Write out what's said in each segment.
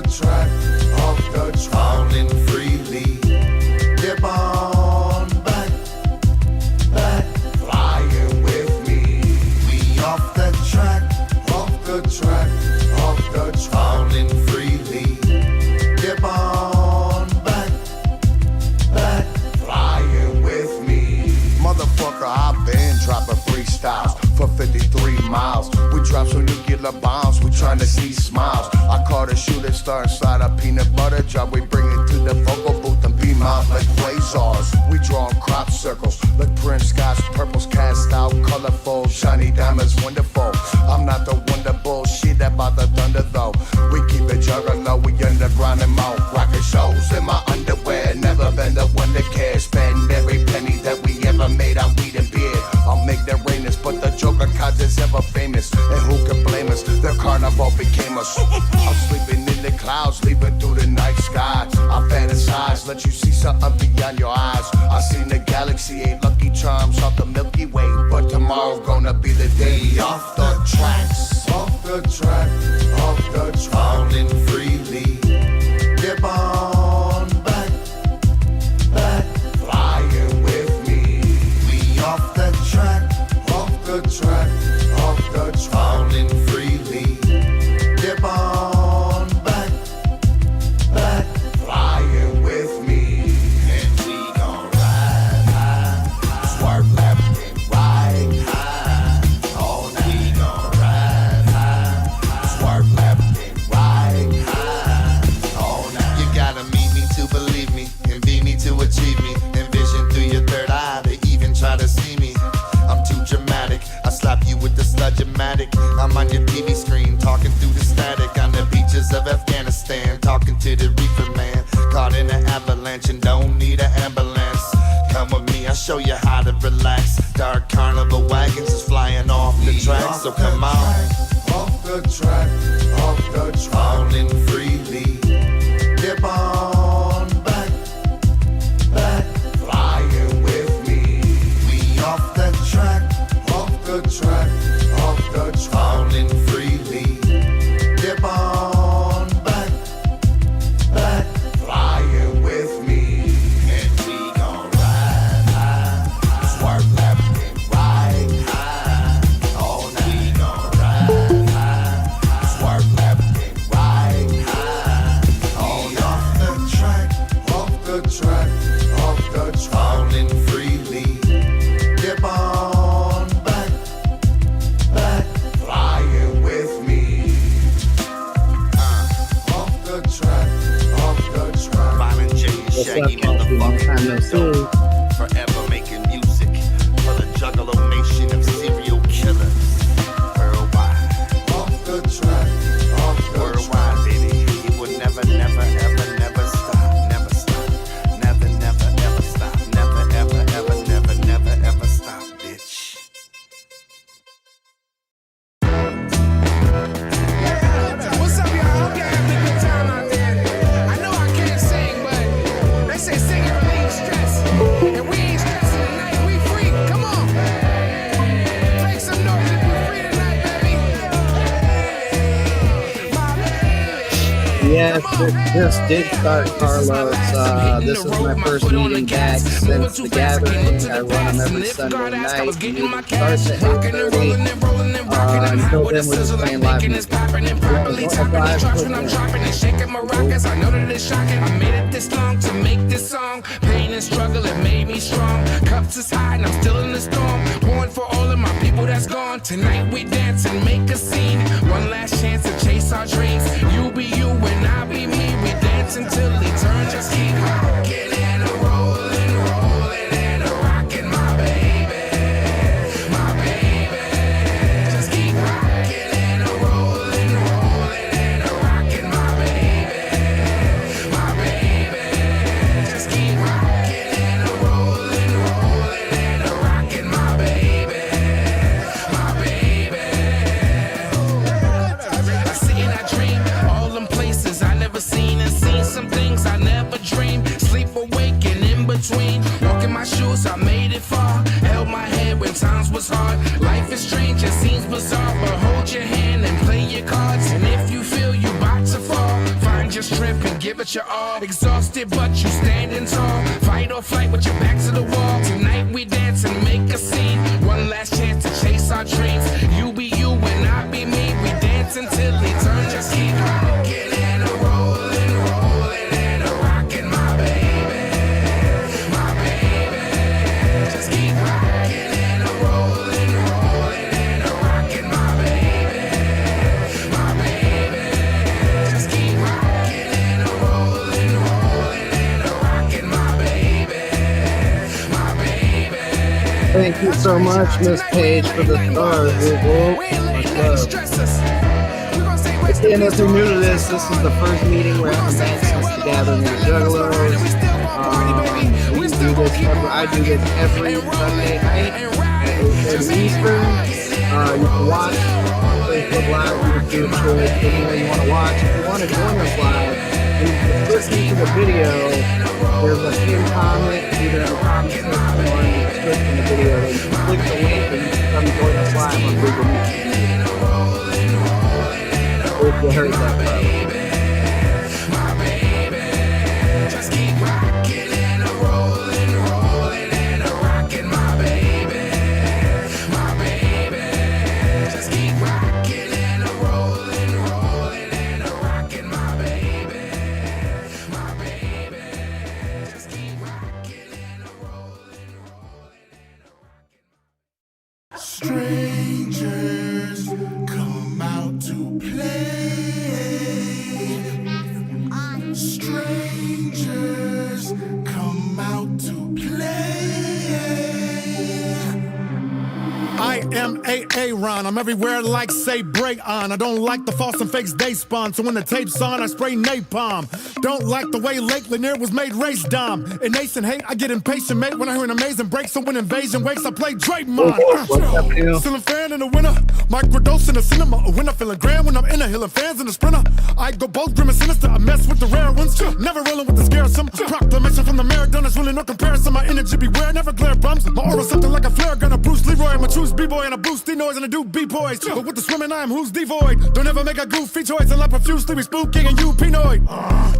the track, off the track, falling freely. Dip on back, back, flying with me. We off the track, off the track, off the track, falling freely. Dip on back, back, flying with me. Motherfucker, I've been dropping freestyles for 53 miles. We drop some nuclear bombs, we trying to see smiles. I caught a shooting star inside a peanut butter jar. We bring it to the vocal booth and beam out like quasars. We draw crop circles, like print skies, purples cast out, colorful, shiny diamonds, wonderful. I'm not the one to bullshit about the thunder though. We keep it juggalo, we underground and mouth rockin' shows in my underwear. Never been the one to care. Spend every penny that we ever made on weed and beer. I'll make that rain, but the Joker cause is ever famous. And who can blame us? The carnival became us. I'm sleeping in the clouds, leaving through the night sky. I fantasize, let you see something beyond your eyes. I seen the galaxy, 8 lucky charms off the Milky Way. But tomorrow gonna be the day off the tracks. Off the track, off the track, falling freely. Dip on back, back, flying with me. We off the track, off the track, off the track, falling freely. Dip on back, back, flying with me. And we gon' ride high, swerve left and right high. All night we gon' ride high, swerve left and right high. All night. You gotta meet me to believe me, envy me to achieve me. Envision through your third eye to even try to see me. I'm too dramatic, I slap you with the sludge-o-matic. I'm on your TV screen, talking through the static. On the beaches of Afghanistan, talking to the reefer man. Caught in an avalanche and don't need an ambulance. Come with me, I'll show you how to relax. Dark carnival wagons is flying off the track, so come on. Off the track, off the track, falling freely. Dip on back, back, flying with me. We off the track, off the track, off the track, falling freely. Dip on back, back, flying with me. And we gon' ride high, swerve left and right high. All night we gon' ride high, swerve left and right high. All night. Off the track, off the track, off the track, falling freely. Dip on back, back, flying with me. Off the track, off the track. Violent J, What's up, Shaggy Cassie? Long time no see. motherfucker. Forever making music for the Juggalo nation of serial killers. Worldwide. Off the track, off the worldwide, baby. He would never, never, ever, never stop. Never stop. Never, never, ever stop. Never, ever, ever, never, never, ever stop, bitch. What's up, y'all? Hope y'all having a good time out there. I know I can't sing, but they say singing relieves stress. And we ain't stressing tonight, we free. Come on. Make some noise if we're free tonight, baby. My baby. Yes, this did start, Carlos. This is my first meeting back since the gathering. I run them every Sunday night. Starts at 8:30. Until then, we're just playing live music. I'm dropping and shaking my rockets. I know that it's shocking. I made it this long to make this song. Pain and struggle, it made me strong. Cups is high and I'm still in the storm. Pouring for all of my people that's gone. Tonight we dance and make a scene. One last chance to chase our dreams. You be you and I be me. We dance until eternity. Just keep rocking and rolling, rolling and rocking, my baby. My baby. Just keep rocking and rolling, rolling and rocking, my baby. My baby. Just keep rocking and rolling, rolling and rocking, my baby. My baby. I see and I dream all them places I never seen and seen some things I never dreamed. Sleep awake and in between. Walking my shoes, I made it far. Held my head when times was hard. Life is strange, it seems bizarre, but hold your hand and play your cards. And if you feel you about to fall, find strength and give it your all. Exhausted, but you standing tall. Fight or flight with your back to the wall. Tonight we dance and make a scene. One last chance to chase our dreams. You be you and I be me. We dance until eternity. Just keep rocking and a rolling, rolling and a rocking, my baby, my baby. Just keep rocking and a rolling, rolling and a rocking, my baby, my baby. Just keep rocking and a rolling, rolling and a rocking, my baby, my baby. Thank you so much, Miss Page, for the stars. And if you're new to this is the first meeting we're having back since the gathering of the Juggalos. I do this every Sunday night at 8:30 Eastern. You can watch Facebook Live, YouTube choice, anywhere you want to watch. If you want to join us live, you can listen to the video. There's a pinned comment, either in the comment section or in the description of the video. You can click the link and you can come join us live on Google Meet. If you heard that, my baby, just keep rocking and a rolling, rolling and a rocking, my baby, just keep rocking and a rolling, rolling and a rocking, my baby, just keep rocking and a rolling, rolling and a rocking. Strangers come out to play. Strangers come out to play. I am Aaron. I'm everywhere like say Bray on. I don't like the false and fakes they spawn. So when the tape's on, I spray napalm. Don't like the way Lake Lanier was made race dumb. In Ace and hate, I get impatient, mate. When I hear an amazing break, so when invasion wakes, I play Draymond. Still a fan in the winter. Microdose in the cinema. A winner feeling grand when I'm in a hill and fans in the sprinter. I go both grim and sinister. I mess with the rare ones. Never rolling with the scaresome. Proclamation from the mayor. There's really no comparison. My energy beware. Never glare bumps. My aura something like a flare gun. A Bruce Leroy. I'm a true B-boy and a boosty noise and a do B-boys. But with the swimming, I am who's devoid. Don't ever make a goofy choice and like profusely be spooking and you pinoid.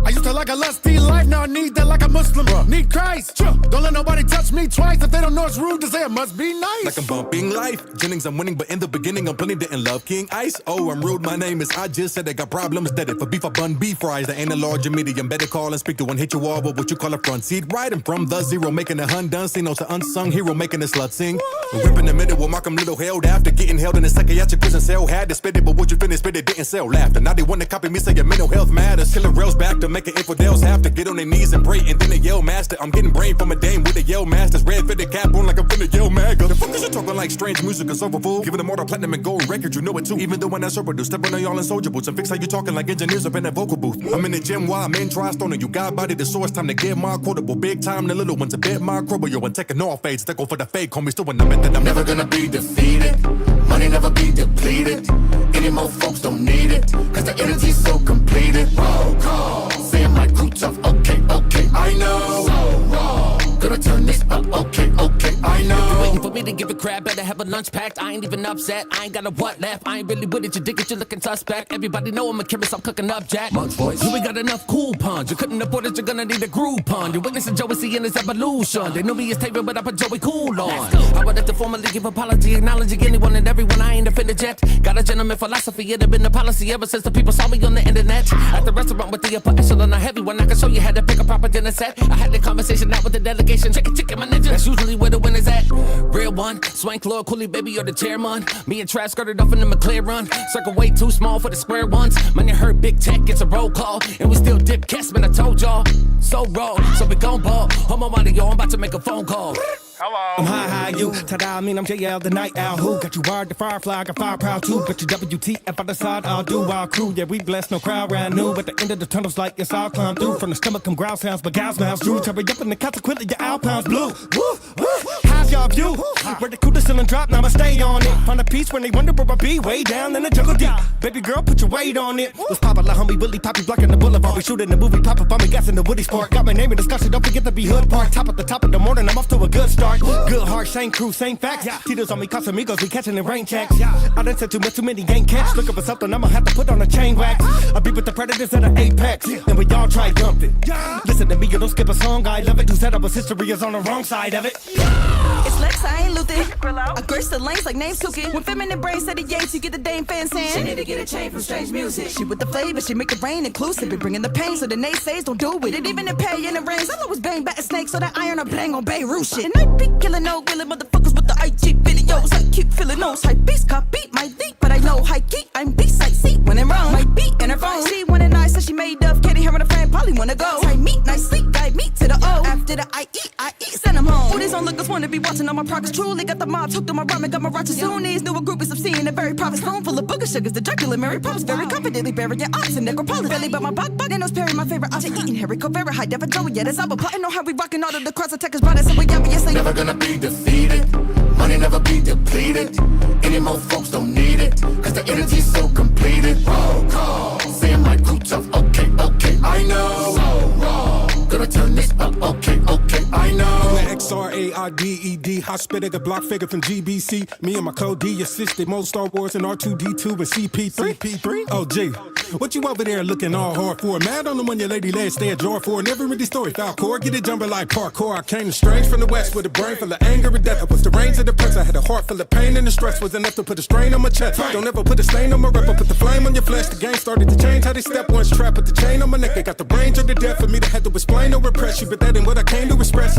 I used to like a lusty life. Now I need that like a Muslim. Need Christ. Don't let nobody touch me twice. If they don't know it's rude to say it must be nice. Like I'm bumping life. Jennings, I'm winning, but in the beginning, I'm plenty didn't love King Ice. Oh, I'm rude. My name is I just said I got problems. That it for beef, I bun beef fries. There ain't a large or medium. Better call and speak to one. Hit you all with what you call a front seat. Riding from the zero, making a Hyundai. See, no, it's an unsung hero, making a slut sing. Whip in the middle with Markham Little held after getting held in a psychiatric prison cell. Had to spit it, but what you finished spit it didn't sell. Laughter. Now they want to copy me, say your mental health matters. Killer rails back to making infidels have to get on their knees and pray, and then they yell master. I'm getting brain from a dame with a yell masters. Red fitted cap on like I'm finna yell MAGA. The fuck is you talking like strange music is over fool? Giving them all the platinum and gold record, you know it too. Even though when I super do, step on y'all in soldier boots and fix how you talking like engineers up in that vocal booth. I'm in the gym while I'm in tri-stoning. You got body the source, time to get my quotable. Big time, the little ones a bit microbial and taking off fades. Stick on for the fake, homie, still when I'm that I'm Never gonna be defeated. Money never be depleted. Any more folks don't need it. Cause the energy's so completed. Roll call. Saying my crew tough. Okay, okay, I know. So wrong. Gonna turn this up. Okay, okay, I know. Waiting for me to give a crap, better have a lunch packed. I ain't even upset, I ain't got a what left. I ain't really with it, you dig it, you looking suspect. Everybody know I'm a curious, I'm cooking up Jack. Munch voice. You ain't got enough coupons, you couldn't afford it, you're gonna need a Groupon. You're witnessing Joey seeing his evolution. They knew me as Taylor, but I put Joey cool on. I would have to formally give apology, acknowledging anyone and everyone, I ain't offended yet. Got a gentleman philosophy, it have been the policy ever since the people saw me on the internet. At the restaurant with the upper echelon, a heavy one, I can show you how to pick a proper dinner set. I had the conversation out with the delegation, chicken, my ninja. That's usually where the winners at. Real one, Swank, Lord, Cooley, baby, you're the chairman. Me and Trav skirted off in the McLaren. Circle way too small for the square ones. Man, you heard Big Tech gets a roll call. And we still dip cast, man, I told y'all. So raw, so we gon' ball. Homo money, yo, I'm about to make a phone call. Hello. I'm high, you. Ta-da, I mean, I'm JL, the night owl. Who got you wired, the firefly, got firepower too. But you WTF on the side, I'll do our crew. Yeah, we blessed, no crowd brand new. At the end of the tunnel's like it's all climb through. From the stomach come growl sounds, but gals mouths through. Hurry up and consequently your owl pounds blue. Woo, woo. High how's y'all view? Where the cooler still and drop, now I stay on it. Find a piece when they wonder where I be, way down in the jungle deep. Baby girl, put your weight on it. Was popular, homie, Willie Poppy blocking the boulevard. We shooting the movie, pop up on me, gas in the Woody Sport. Got my name in discussion, don't forget to be hood park. Top of the morning, I'm off to a good start. Good heart, same crew, same facts. Tito's on me, Casamigos, we catching the rain checks. I done said too many ain't catch. Looking for something, I'ma have to put on a chain wax. I be with the predators at an apex, and we all triumphed it. Listen to me, you don't skip a song, I love it. Who said I was history is on the wrong side of it. It's Lex, I ain't Luther. I grace the lanes like names Suki. When feminine brain said the Yates, you get the Dame fan saying she need to get a chain from strange music. She with the flavor, she make the rain inclusive. Be bringing the pain, so the naysays don't do it. And even in pay in the rains, I always bang back a snake, so that iron I bang on Beirut shit. And I be killing no killing motherfuckers with the IG videos. I keep feeling those high beats, copy my leak, but I know high key. I'm B-side C when in wrong. Might be in her phone. She wanted nice, so she made up. Katie, her and a friend probably wanna go. Tie meat, nice sleep, guide me to the O. After the I eat, send them home. All these onlookers wanna be watching all my progress. Truly got the mobs hooked on my ramen, got my righteous Sunnis. Knew a group is obscene, a very private spoon full of booger sugars. The Dracula Mary Poppins, very confidently burying ox and necropolis. Belly but my buck, and those Perry, my favorite object. Eating Harry Covera, high def, Joey, yeah, that's our plotting on how we rocking all of the cross attackers. Brought us, so we obviously Never gonna be defeated. Money never be depleted. Any more folks don't need it. Cause the energy's so completed. Roll call. Saying my crew tough. Okay, I know. So wrong. Gonna turn this up. Okay, I know. I'm the XRAIDED, hospital, a block figure from GBC. Me and my code D assisted most Star Wars and R2D2 and CP3. Oh, G, what you over there looking all hard for? Mad on the one your lady led stay a drawer for. Never read the story, Falcor, get it jumping like parkour. I came strange from the west with a brain full of anger and death. I was the range of the press. I had a heart full of pain and the stress was enough to put a strain on my chest. Don't ever put a stain on my rep, I put the flame on your flesh. The game started to change how they step once trapped. Put the chain on my neck, they got the range of the death for me to have to explain or repress you. But that ain't what I came to express.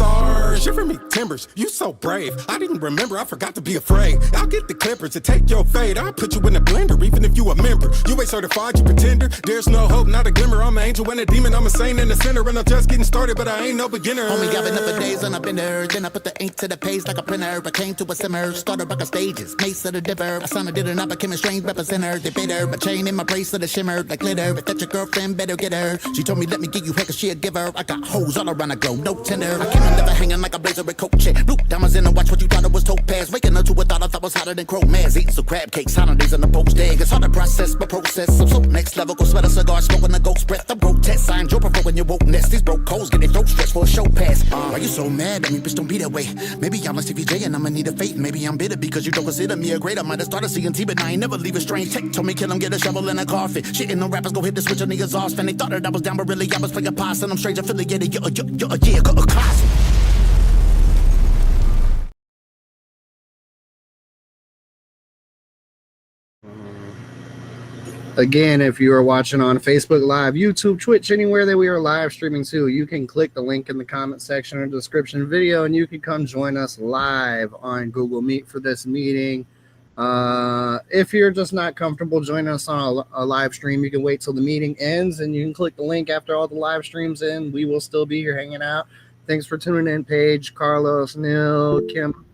Shiver me timbers, you so brave. I didn't remember, I forgot to be afraid. I'll get the clippers to take your fate. I'll put you in a blender, even if you a member. You ain't certified, you pretender. There's no hope, not a glimmer. I'm an angel and a demon. I'm a saint and a sinner, and I'm just getting started, but I ain't no beginner. Homie, I've been up for days and I've been there. Then I put the ink to the page like a printer. I came to a simmer, started back on stages, mace of the diver. I sounded did it, I became a strange representer. They bitter, my chain in my bracelet that shimmered like glitter. If that's your girlfriend, better get her. She told me let me get you head cause she a giver. I got hoes all around the globe, no tender. I came and never hanging like a blazer with coat check. Blue diamonds in the watch, what you thought it was topaz. Waking up to a thought I thought was hotter than crow mans. Eating some crab cakes, holidays in the post egg. It's hard to process, but process. I'm so next level, go sweat a cigar, smoking a ghost breath. I'm protest sign, Joe provoking your woke nest. These broke hoes get their throat stretched for a show pass. Why you so mad at me, bitch, don't be that way. Maybe I'm a Stevie J and I'ma need a fate. Maybe I'm bitter because you don't consider me a great. I might have started CNT, but I ain't never leave a strange tech. Told me kill him, get a shovel and a coffin. Shitting on rappers, go hit the switch on the exhaust. And they thought that I was down, but really I was playing past. And I'm strange affiliated, you're a classic. Again, if you are watching on Facebook Live, YouTube, Twitch, anywhere that we are live streaming to, you can click the link in the comment section or description video, and you can come join us live on Google Meet for this meeting. If you're just not comfortable joining us on a live stream, you can wait till the meeting ends, and you can click the link after all the live streams end. We will still be here hanging out. Thanks for tuning in, Paige, Carlos, Neil, Kim,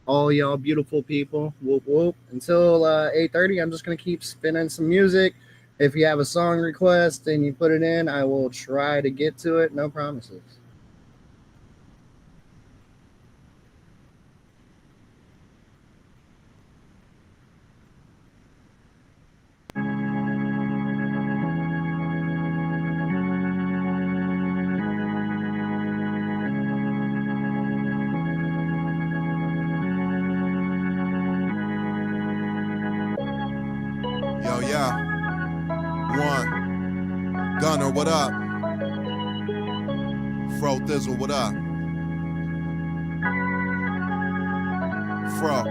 all y'all beautiful people. Whoop whoop. Until 8:30, I'm just gonna keep spinning some music. If you have a song request and you put it in, I will try to get to it. No promises. Yo, yeah. One. Gunner, what up? Fro Thizzle, what up? Fro.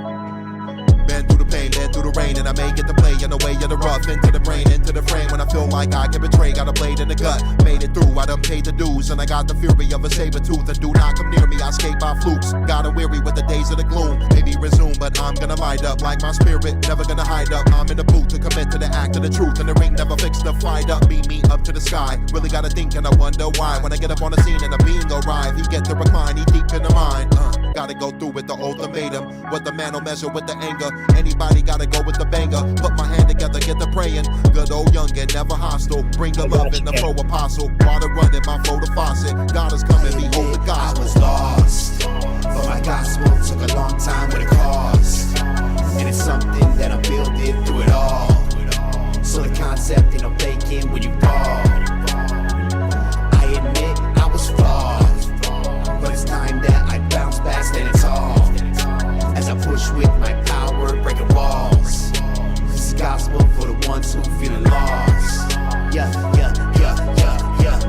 Been through the pain, been through the rain, and I may get to play in the way of the rough. Into the brain, into the frame, when I feel like I get betrayed. Got a blade in the gut, made it through, I done paid the dues. And I got the fury of a saber tooth, and do not come near me, I escape by flukes. Got weary with the days of the gloom, maybe resume, but I'm gonna light up like my spirit, never gonna hide up. I'm in the booth to commit to the act of the truth, and the ring never fixed the fight up. Beat me up to the sky, really gotta think and I wonder why. When I get up on the scene and the being arrive, he get to recline, he deep in the mind. Gotta go through with the ultimatum, what the man will measure with the anger. Anybody gotta go with the banger, put my hand together, get the praying. Good old youngin', never hostile, bring the love in the pro apostle. Water running, my flow the faucet. God is coming, behold the gospel. I was lost But my gospel took a long time with a cause. And it's something that I'm building through it all. So the concept ain't no faking when you fall. I admit I was flawed, but it's time that I bounce back, standing tall. As I push with my power, breaking walls. This is gospel for the ones who feeling lost. Yeah.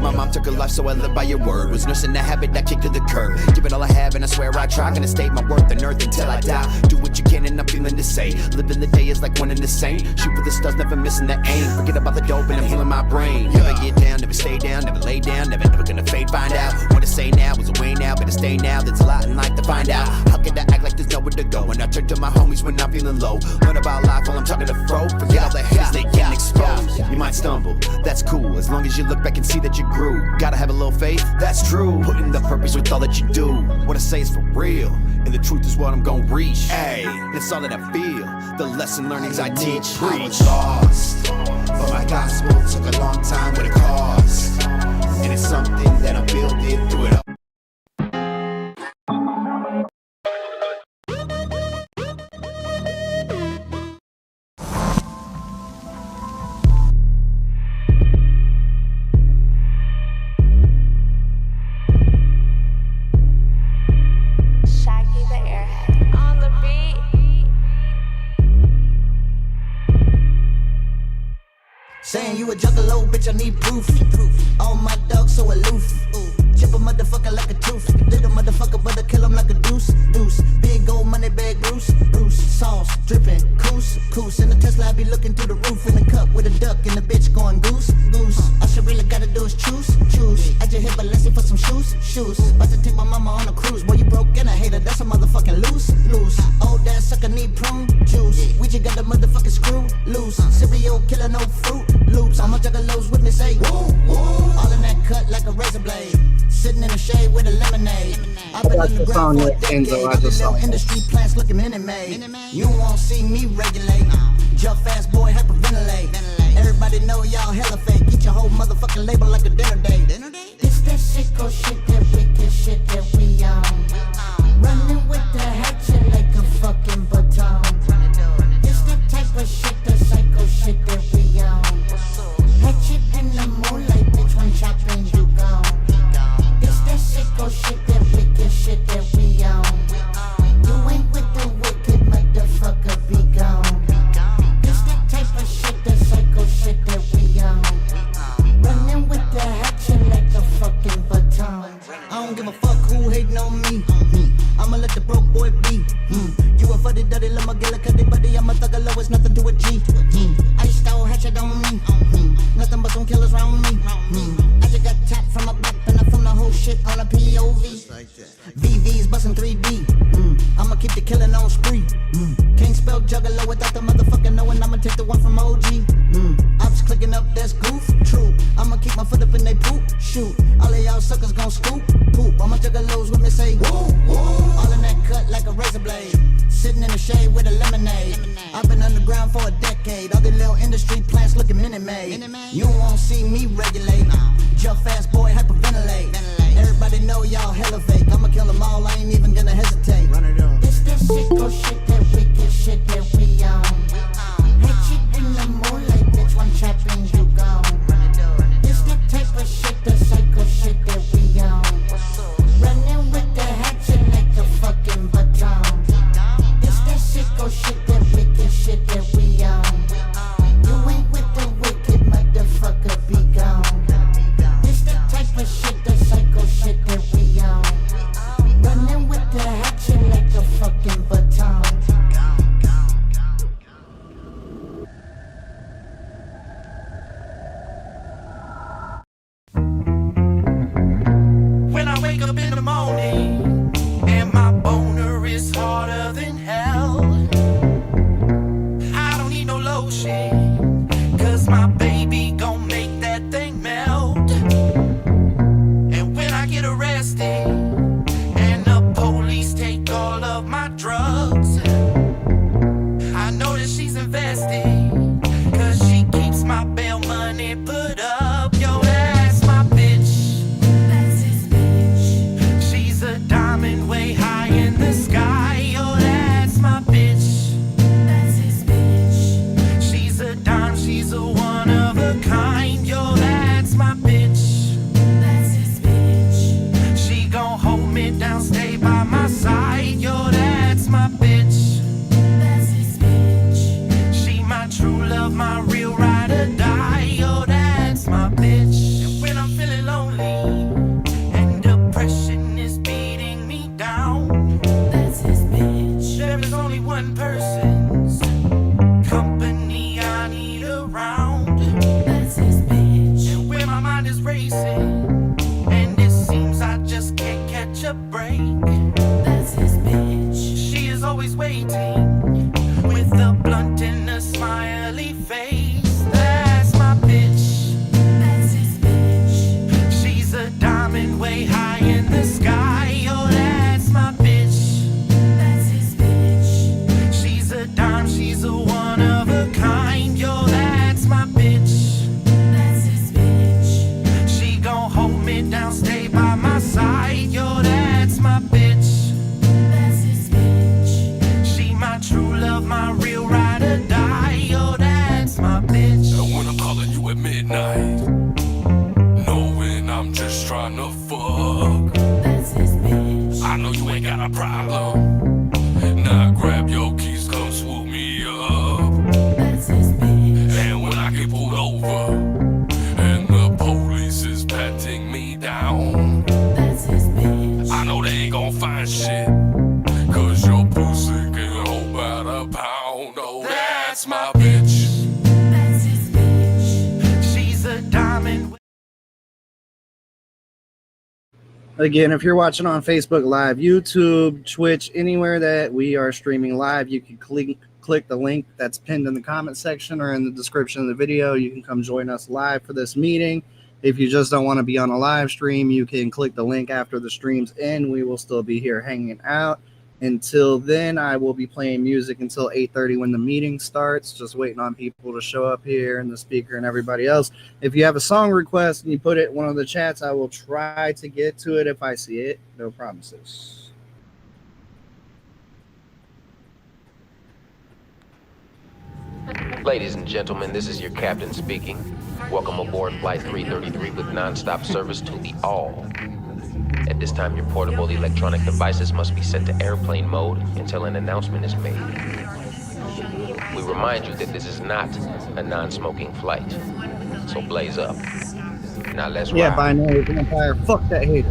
My mom took her life, so I live by your word. Was nursing the habit that kicked to the curb. Give it all I have, and I swear I try. Gonna state my worth on earth until I die. Do what you can, and I'm feeling the same. Living the day is like one and the same. Shoot for the stars, never missing the aim. Forget about the dope, and I'm healing my brain. Never get down, never stay down, never lay down. Never gonna fade, find out. What to say now is a way now, better stay now. There's a lot in life to find out. How could I act like there's nowhere to go? And I turn to my homies when I'm feeling low. Learn about life while I'm talking to fro. Forget all the haters, they getting exposed. You might stumble, that's cool. As long as you look back and see that you grew. Gotta have a little faith, that's true. Putting the purpose with all that you do. What I say is for real, and the truth is what I'm gonna reach. Hey, that's all that I feel. The lesson learnings I teach. I was lost, but my gospel took a long time with a cause. And it's something that I'm building through it all. Saying you a juggalo, bitch, I need proof. All my dogs so aloof. Chip a motherfucker like a tooth. Little motherfucker, but I kill him like a deuce. Big old money bag, Bruce. Sauce dripping, coos. In the Tesla, I be looking through the roof. In the cup with a duck and the bitch going goose. All she really gotta do is choose. I just hit Balenci for some shoes. About to take my mama on a cruise. Boy, you broke and a hater, that's a motherfucking loose. Old ass sucker need prune juice. We just got the motherfucking screw loose. Cereal killer, no fruit loops. All my juggalos with me say woo, woo. All in that cut like a razor blade. Sitting in the shade with a lemonade. I've been underground for a decade. Got the little industry plants looking mini-made. You won't see me regulate. Jump fast, boy, hyperventilate. Everybody know y'all hella fake. Get your whole motherfucking label like a dinner date. This that sicko shit, that wicked shit that we on. Running with the hatchet like a fucking baton. This the type of shit, the psycho shit that we on. Hatchet in the moonlight, bitch, when chopping you gone. This that sicko shit, that wicked shit that we on. You ain't with the wicked motherfucker, be gone. This the type of shit, the psycho shit that we on. Running with the hatchet like a fucking baton. I don't give a fuck who hating on me. I'ma let the broke boy be. You a fuddy duddy, let my gilla cut it, buddy. I'm a thuggalo, it's nothing to a G. Iced out hatchet on me. Nothing but some killers round me. I just got tapped from my back and I filmed the whole shit on a POV. VV's bustin' 3D. I'ma keep the killing on spree. Can't spell juggalo without the motherfucker knowing I'ma take the one from OG. I was clicking up, that's goof. True. I'ma keep my foot up in they poop. Shoot. All of y'all suckers gon' scoop. Poop. All my juggalos with me say woo, woo. All in that cut like a razor blade. Sitting in the shade with a lemonade. I've been underground for a decade. All the little industry plants looking mini-made. You won't see me regulate. Jump fast, boy, hyperventilate. Everybody know y'all hella fake. I'ma kill them all, I ain't even gonna hesitate. It's that sicko shit, that wicked shit that we on. Hatchet in the moonlight, bitch, one chopping you gone. It's that type of shit, the psycho shit that we on. Running with the hatchet like a fucking baton. It's that sicko shit, that wicked shit that we on. You ain't with the wicked motherfucker, be gone. It's that type of shit, the psycho shit that we on. Running with the hatchet like a fucking baton. my problem. Now grab your keys, come swoop me up. And when I get pulled over and the police is patting me down, I know they ain't gon' find shit, cause your pussy can hold about a pound. Oh, that's my bitch. She's a diamond. Again, if you're watching on Facebook Live, YouTube, Twitch, anywhere that we are streaming live, you can click the link that's pinned in the comment section or in the description of the video. You can come join us live for this meeting. If you just don't want to be on a live stream, you can click the link after the stream's end. We will still be here hanging out. Until then, I will be playing music until 8:30 when the meeting starts, just waiting on people to show up here and the speaker and everybody else. If you have a song request and you put it in one of the chats, I will try to get to it if I see it. No promises. Ladies and gentlemen, this is your captain speaking. Welcome aboard Flight 333 with non-stop service to the all. At this time, your portable electronic devices must be set to airplane mode until an announcement is made. We remind you that this is not a non-smoking flight, so blaze up. Now let's ride. Yeah, binary vampire. Fuck that hater.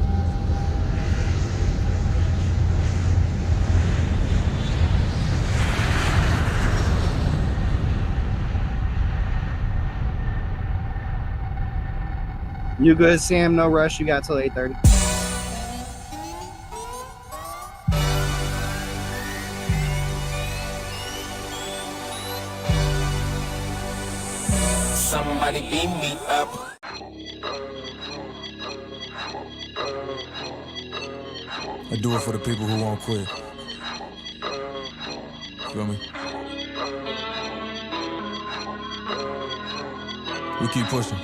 You good, Sam? No rush. You got till 8:30. Somebody beam me up. I do it for the people who won't quit. Feel me? We keep pushing.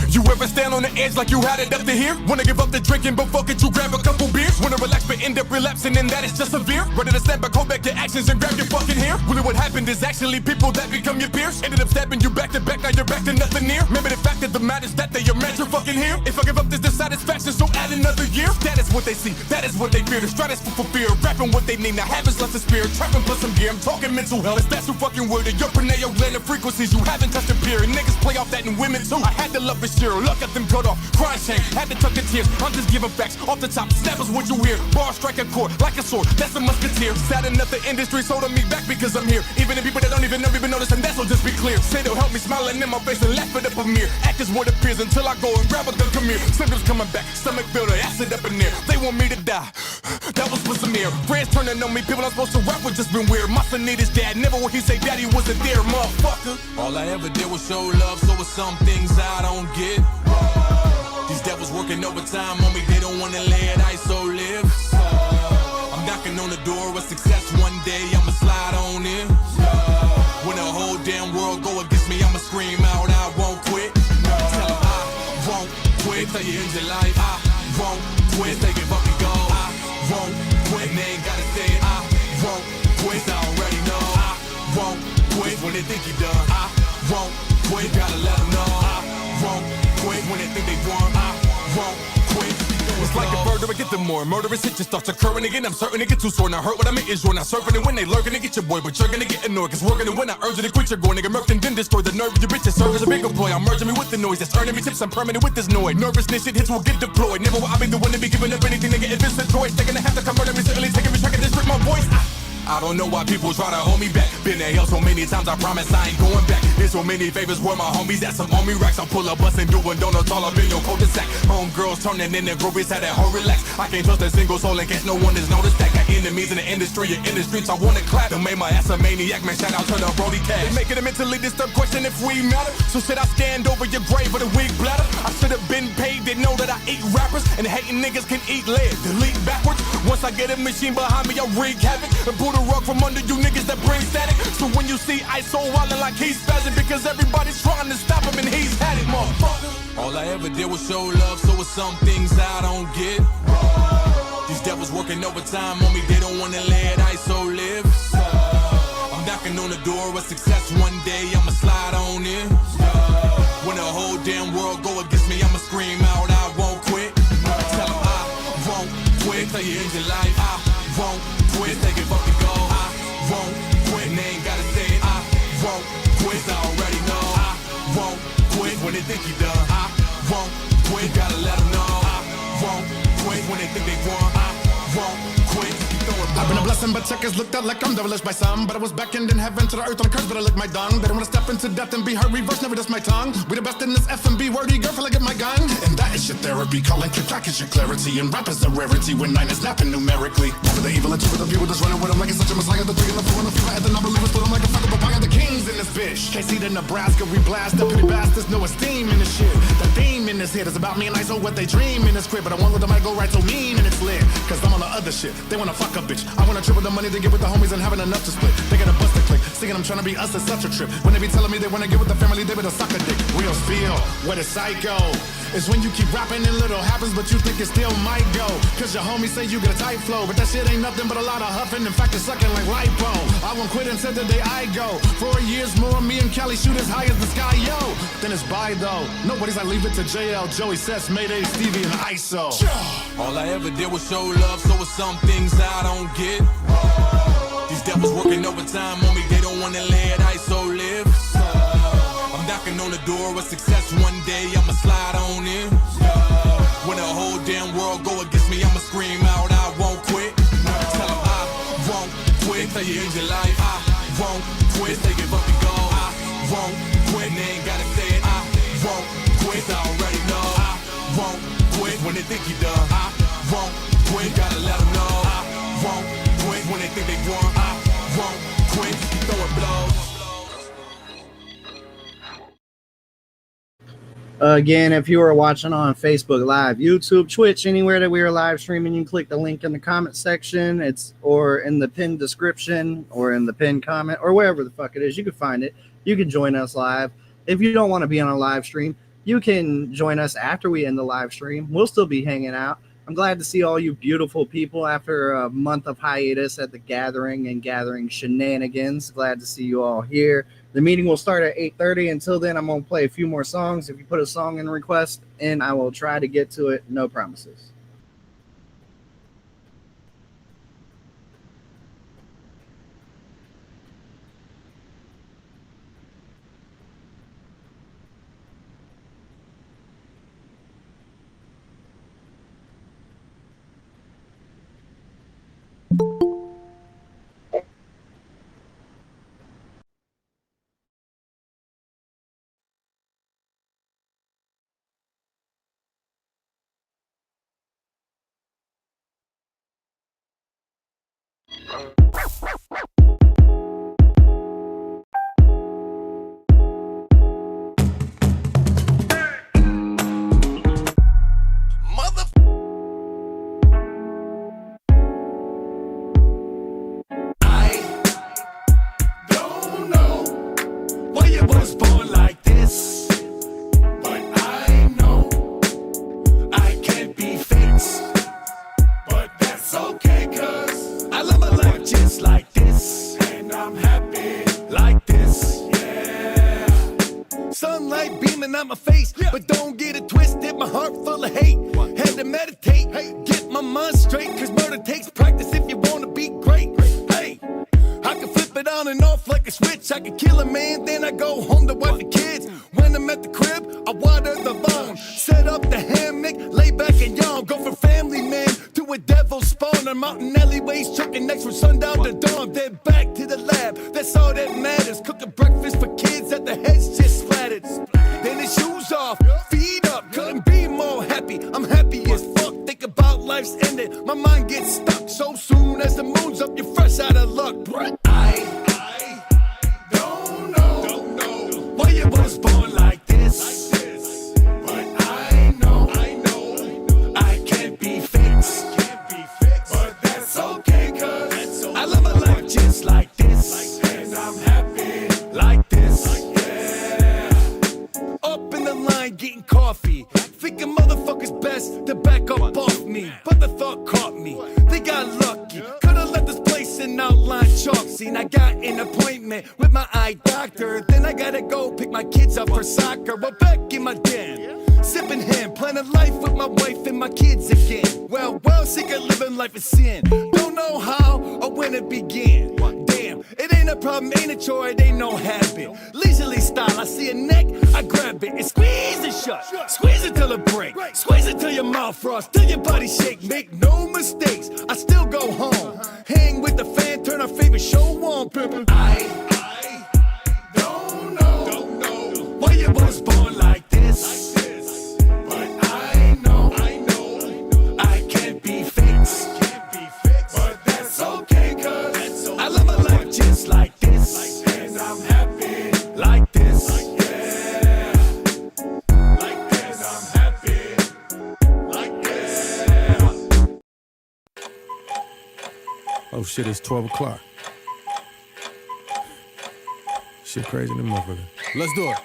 You ever stand on the edge like you had it up to here? Wanna give up the drinking, but fuck it, you grab a couple beers. Wanna relax, but end up relapsing, and that is just severe. Ready to stand back, hold back your actions and grab your fucking hair. Really what happened is actually people that become your peers ended up stabbing you back to back, now you're back to nothing near. Remember the fact that the matter is that they are meant to fucking here. If I give up this dissatisfaction, so add another year. That is what they see, that is what they fear. The stratosphere for fear, rapping what they need. Now habits left the spirit, trapping plus some gear. I'm talking mental health, it's that's who fucking word. Your pineal gland frequencies you haven't touched a peer. And niggas play off that in women too. I had to love this year, look at them cut off, crying shame, had to tuck the tears. I'm just giving facts off the top, snappers what you hear. Bar strike a chord like a sword, that's a musketeer. Sad enough the industry's holding me back because I'm here. Even the people that don't even notice, and that's will just be clear. Say they'll help me smiling in my face and laugh it up a mirror. Act is what appears until I go and grab a gun, come here. Symptoms coming back, stomach filled, acid up in there. They want me to die, that was for some air. Friends turning on me, people I'm supposed to rap with just been weird. My son need his dad, never when he say daddy wasn't there, motherfucker. All I ever did was show love, so with some things I don't get. These devils working overtime on me, they don't wanna lay it ISO live. I'm knocking on the door of success one day, I'ma slide on in. When the whole damn world go against me, I'ma scream out, I won't quit. Tell them I won't quit. Tell you in your life, I won't quit. They give up and go, I won't quit. And they ain't gotta say it, I won't quit. I already know, I won't quit. When they think you done, I won't quit. Gotta let them know, I won't quit. When they think they won, I won't quit. It's like a bird, or I get them more. Murderous hit just starts occurring again. I'm certain to get too sore. Now hurt what I mean is you're not surfing. And when they lurking to get your boy, but you're gonna get annoyed. Cause we're gonna win. I urge you to quit your going. Nigga murked and then destroy the nerve of your bitches. Serve as a bigger boy. I'm merging me with the noise that's earning me tips. I'm permanent with this noise. Nervousness, shit hits will get deployed. Never will I be the one to be giving up anything. Nigga, if it's a choice, they're gonna have to come murder me. Certainly taking me track and disrupt my voice. I don't know why people try to hold me back. Been to hell so many times, I promise I ain't going back. There's so many favors where my homies at some on me racks. I'll pull a bus and doing donuts all up in your cul-de-sac. Homegirls turning in their groupies, had that whole relax. I can't trust a single soul in case no one has noticed that. Got enemies in the industry and in the streets, I wanna clap. They made my ass a maniac, man, shout out to the Brody Cash. They make it a mentally disturbed question if we matter. So should I stand over your grave with a weak bladder? I should have been paid to know that I eat rappers. And hating niggas can eat lead, delete backwards. Once I get a machine behind me, I'll wreak havoc and pull the rug from under you niggas that bring static. So when you see ISO wildin' like he's spazzing, because everybody's trying to stop him and he's had it, motherfucker. All I ever did was show love, so with some things I don't get. These devils working overtime on me, they don't wanna lay it ISO live. I'm knocking on the door of success one day, I'ma slide on in. When the whole damn world go against me, I'ma scream out, I won't quit. they think you done. I won't quit, gotta let them know. I won't quit when they think they won. I won't quit. I've been a blessing, but checkers looked out like I'm devilish by some. But I was beckoned in heaven to the earth on a curse, but I licked my dung. They don't wanna step into death and be hurt, reverse, never dust my tongue. We the best in this F&B wordy, girl, feel I get my gun. And that is your therapy, calling click-clack is your clarity. And rap is a rarity when 9 is snapping numerically. For the evil and two of the people just running with them like it's such a messiah. The 3 and the 4 and the 5 at the non-believers, put them like a fucking papaya. The kings in this bitch. Can't see the Nebraska, we blast the pretty bastards, no esteem in this shit. The theme in this hit is about me and I so what they dream in this crib. But I won't let them go right so mean and it's lit. Cause I'm on the other shit, they wanna fuck a bitch. I wanna triple the money to get with the homies and having enough to split. They gotta bust a click, singing I'm trying to be us, it's such a trip. When they be telling me they wanna get with the family, they better suck a dick. Real spiel, what is psycho? It's when you keep rapping and little happens, but you think it still might go. Cause your homies say you get a tight flow, but that shit ain't nothing but a lot of huffing. In fact, it's sucking like lipo. I won't quit until the day I go. 4 years more, me and Cali shoot as high as the sky, yo. Then it's bye though. Nobody's like leave it to JL, Joey Sess, Mayday, Stevie, and ISO. All I ever did was show love, so it's some things I don't get. These devils working overtime on me, they don't wanna let ISO live. I'm knocking on the door of success one day, I'ma slide on in. When the whole damn world go against me, I'ma scream out, I won't quit. Tell them I won't quit, tell you end your life, I won't quit. They give up and go, I won't quit. And they ain't gotta say it, I won't quit. I already know, I won't quit. When they think you done, I won't quit. Gotta let them know, I won't quit. When they think they won, I won't quit. Throw it blows. Again, if you are watching on Facebook Live, YouTube, Twitch, anywhere that we are live streaming, you can click the link in the comment section. It's or in the pinned description or in the pinned comment or wherever the fuck it is. You can find it. You can join us live. If you don't want to be on a live stream, you can join us after we end the live stream. We'll still be hanging out. I'm glad to see all you beautiful people after a month of hiatus at the gathering and gathering shenanigans. Glad to see you all here. The meeting will start at 8:30. Until then, I'm going to play a few more songs. If you put a song in request, and I will try to get to it. No promises. I grab it and squeeze it shut. Squeeze it till it break. Squeeze it till your mouth frost, till your body shake. Make no mistakes, I still go home. Hang with the fan, turn our favorite show on, pimpin'. I don't know why you was born like this. But I know I can't be fixed. But that's okay, cause I live a life just like this. And I'm happy like this. Yeah. Like this, I'm happy like this. Oh shit, it's 12 o'clock. Shit crazy in the motherfucker. Let's do it.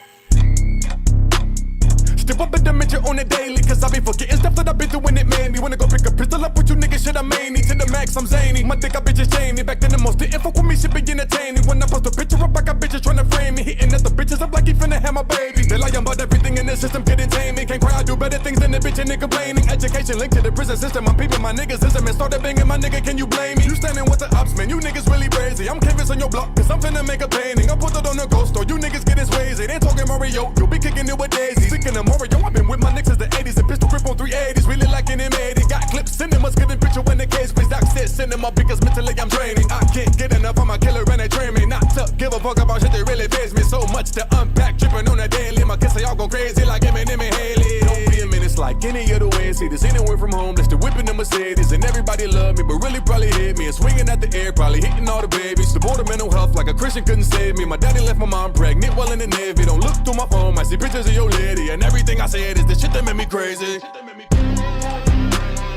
Step up in dimension on the daily, cause I be forgetting stuff that I've been through when it made me wanna go pick a pistol up with you niggas, shit I made me to the max, I'm zany. My dick, I bitches shady. Back then the most didn't fuck with me, shit be entertaining. When I post a picture up, I got bitches tryna frame me. Hitting at the bitches up like he finna have my baby. They lie about everything in the system, couldn't tame me. Can't cry, I do better things than the bitch and nigga complaining. Education linked to the prison system, I'm peeping my niggas system and started banging my nigga, can you blame me? You standing with the ops, man, you niggas really crazy. I'm canvas on your block, cause I'm finna make a painting. I put it on the ghost store, you niggas get his ways. They ain't talking Mario, you'll be kicking it with Daisy. Speaking of Mario, I've been with my niggas since the 80s and pistol grip on 380s. Really like an M80. Got clips, cinemas, getting picture when the case plays. Doc said cinema because mentally I'm draining. I can't get enough, I'm a killer and they train me. Not to give a fuck about shit that really faze me. So much to unpack, tripping on a daily. My kids say y'all go crazy like Eminem and Haley. Don't be a menace like any other way. See this anywhere from home, that's the whipping the Mercedes. And everybody love me, but really probably hate me. And swinging at the air, probably hitting all the babies. The border mental health like a Christian couldn't save me. My daddy left my mom pregnant while in the Navy. Don't look through my phone, I see pictures of your lady. And everything I said is the shit that made me crazy.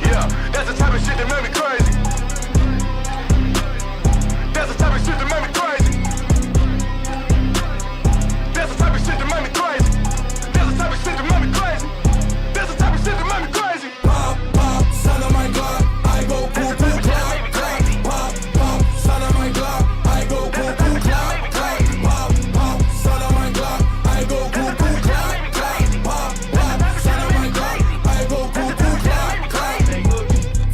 Yeah, that's the type of shit that made me crazy. That's the type of shit that made me crazy. That's the type of shit that made me crazy. That's the type of shit that made me crazy. That's the type of shit that made me crazy. Pop, pop, son of my Glock, I go cuckoo, clap, clap. Pop, pop, son of my Glock, I go cuckoo, clap, clap. Pop, pop, son of my Glock, I go cuckoo, clap, clap. Pop, pop, son of my Glock, I go cuckoo, clap, clap.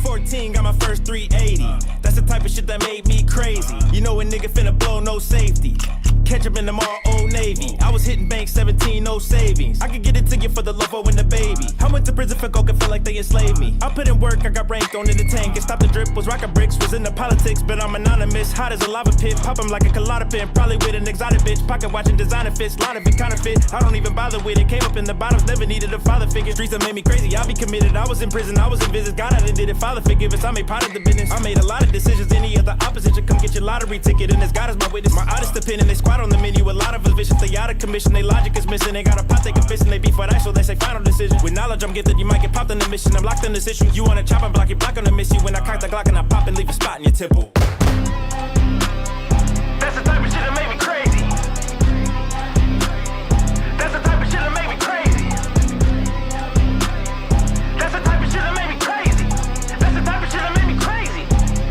14, got my first 380. That's the type of shit that made me crazy. You know a nigga finna blow, no safety. Catch up in the mall, Old Navy. I was hitting bank 17, no savings. I could get it to you for the love and the baby. I went to prison for coke and felt like they enslaved me. I put in work, I got rain thrown in the tank. And stopped the drip, was rockin' bricks, was into politics. But I'm anonymous, hot as a lava pit. Pop 'em like a colada pin, probably with an exotic bitch. Pocket watching designer fits, lot of it counterfeit. I don't even bother with it, came up in the bottoms, never needed a father figure. Streets that made me crazy, I be committed. I was in prison, I was in visits. God, I done did it, Father forgive us. I made part of the business. I made a lot of decisions, any other opposite should come get your lottery ticket. And as God is my witness, my honest opinion, they squat on the menu. A lot of us vicious, they out of commission, they logic is missing. They got a pot, they confessing, they beef for that, so they say final decision. With knowledge, I'm gifted, you might get popped in the mission. I'm locked in this issue. You wanna chop and block, you block on the miss you. When I cock the Glock and I pop and leave a spot in your temple. That's the type of shit that made me crazy. That's the type of shit that made me crazy. That's the type of shit that made me crazy. That's the type of shit that made me crazy.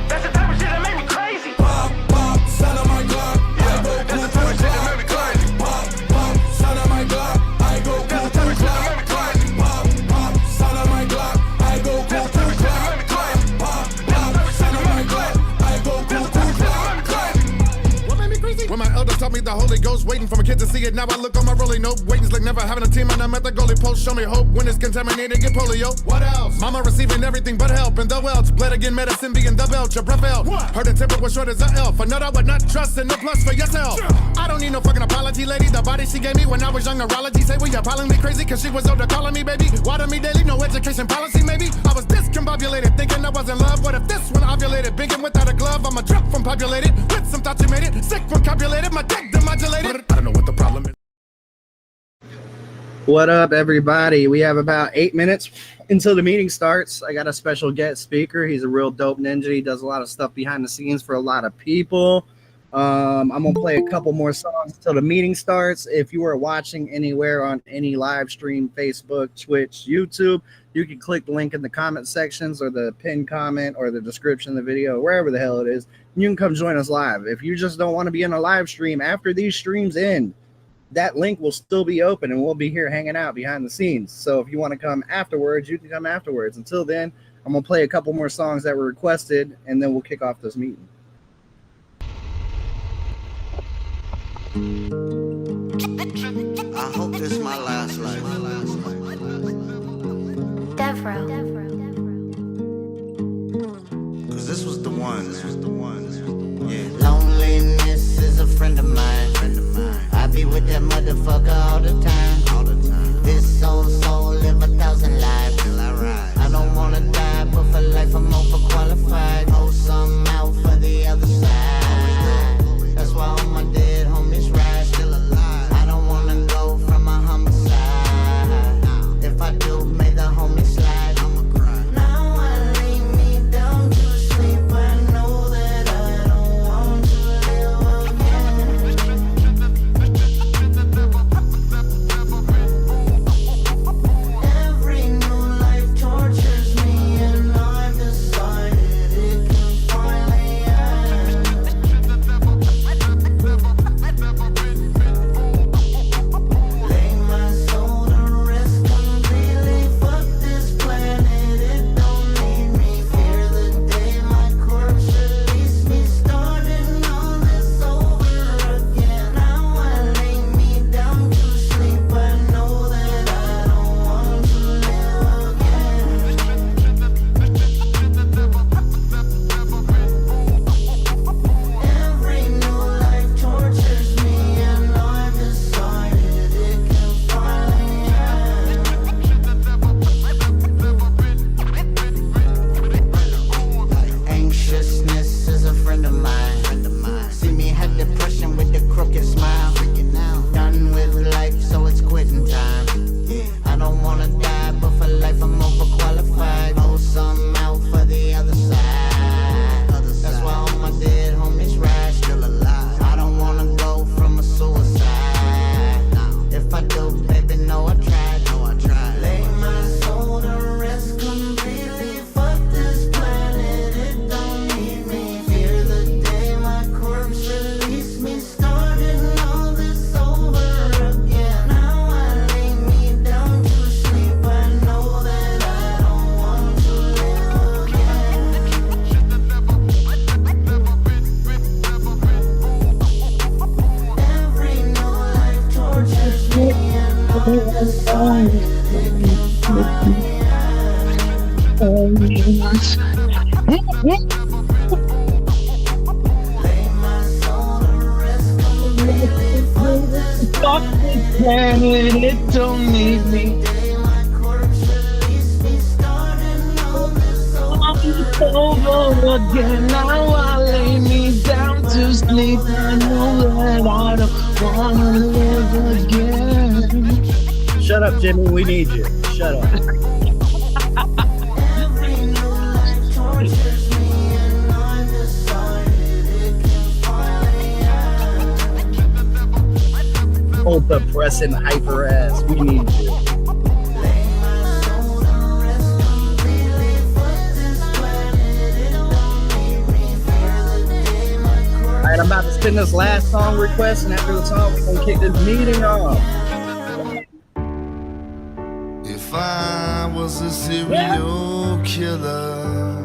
That's the type of shit that made me crazy. Pop, pop, son of my Glock, I go that's the type of shit that made me crazy. Pop, pop, son of my Glock, I go that's the type of shit that made me crazy. Pop, pop, son of my Glock, I go that's the type of shit that made me crazy. Pop, pop, son of my Glock, I go that's the type of shit that made me crazy. What made me crazy? When my elders taught me the Holy Ghost, waiting for my kid to see it. Now I look on my rolling note. Waiting's like never having a team, and I'm at the goalie post. Show me hope when it's contaminated, get polio. What else? Mama receiving everything but help, and the welch. Bled again, medicine being the belch. A breath out. Heard the temper was short as an elf. Another I would not trust, and no plus for yourself. I don't need no fucking apology, lady. The body she gave me when I was young, neurology. Say, well, you're calling me crazy, cause she was older calling me baby. Water me daily, no education policy, maybe. I was discombobulated, thinking I was in love. What if this one ovulated? Biggin' without a glove, I'm a drip from populated. With some thoughts you made it. Sick from copulated, my dick demodulated. I don't know what the problem is. What up, everybody? We have about 8 minutes until the meeting starts. I got a special guest speaker. He's a real dope ninja. He does a lot of stuff behind the scenes for a lot of people. I'm going to play a couple more songs until the meeting starts. If you are watching anywhere on any live stream, Facebook, Twitch, YouTube, you can click the link in the comment sections or the pinned comment or the description of the video, wherever the hell it is. You can come join us live. If you just don't want to be in a live stream after these streams end, that link will still be open and we'll be here hanging out behind the scenes. So if you want to come afterwards, you can come afterwards. Until then, I'm going to play a couple more songs that were requested and then we'll kick off this meeting. I hope this is my last life. Devro. Cause this was the one, man. Yeah. Loneliness is a friend of mine. I be with that motherfucker all the time. This old soul live 1,000 lives. I don't wanna die, but for life I'm overqualified. Hold some out for the other side. That's why all my dead homies ride. Still alive. I don't wanna go from a homicide. If I do, may the homie slide. I'ma cry. Now I lay me down to sleep. I know that I don't want to live again. Every new life tortures me, and I've decided it can finally end. Lay my soul to rest completely. Fuck this planet, it don't need me. Fear the day my corpse release me. Starting all this over again. Now I lay me down to sleep. I know that I don't want to live again. Every new life tortures me, and I've decided it can finally end. Anxiousness is a friend of mine. See me have depression with the crooked smile. Done with life, so it's quitting time. I don't wanna die, but for life I'm overqualified. Hold some out for the other side. That's why all my dead homies ride. Still alive. I don't wanna go from a suicide. If I do, baby, no, I tried. Lay my soul to rest completely. Fuck this planet, it don't need me. Fear the day my corpse release me. Starting all this over again. Now I lay me down to sleep. I know that I don't want to live again. Every new life tortures me, and I've decided it can finally end. Lay my soul to rest completely. Fuck this Planet, it don't need me. day my corpse release me. Starting all this Over again, now I lay me down to sleep. I know that I don't wanna live again. Shut up, Jimmy. We need you. Shut up. Every new life tortures me, and I've decided it can finally end. Hold the pressing hyper ass. We need you. Lay my soul to rest completely. Fuck this planet, it don't need me. Fear the day my corpse. Alright, I'm about to spin this last song request, and after the song, we're gonna kick this meeting off. If I was a serial killer,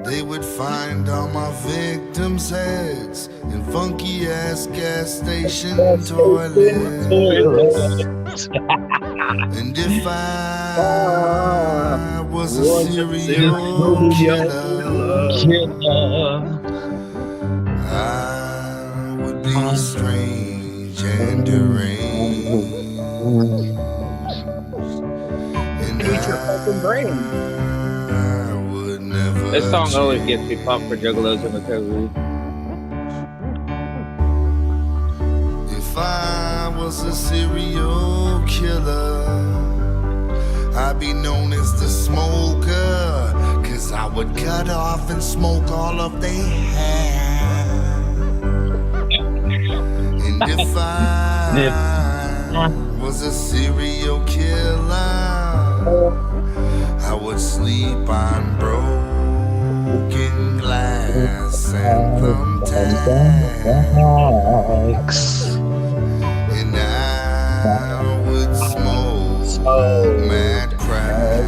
they would find all my victims' heads in funky ass gas station toilets. And if I was a serial killer, I would be strange and deranged. And Eat your fucking brain. I would never This song always change. gets me pumped for Juggalos and recovery. If I was a serial killer, I'd be known as the smoker, 'cause I would cut off and smoke all of their hair. And if I was a serial killer, I would sleep on broken glass and thumbtacks. And I would smoke mad crack.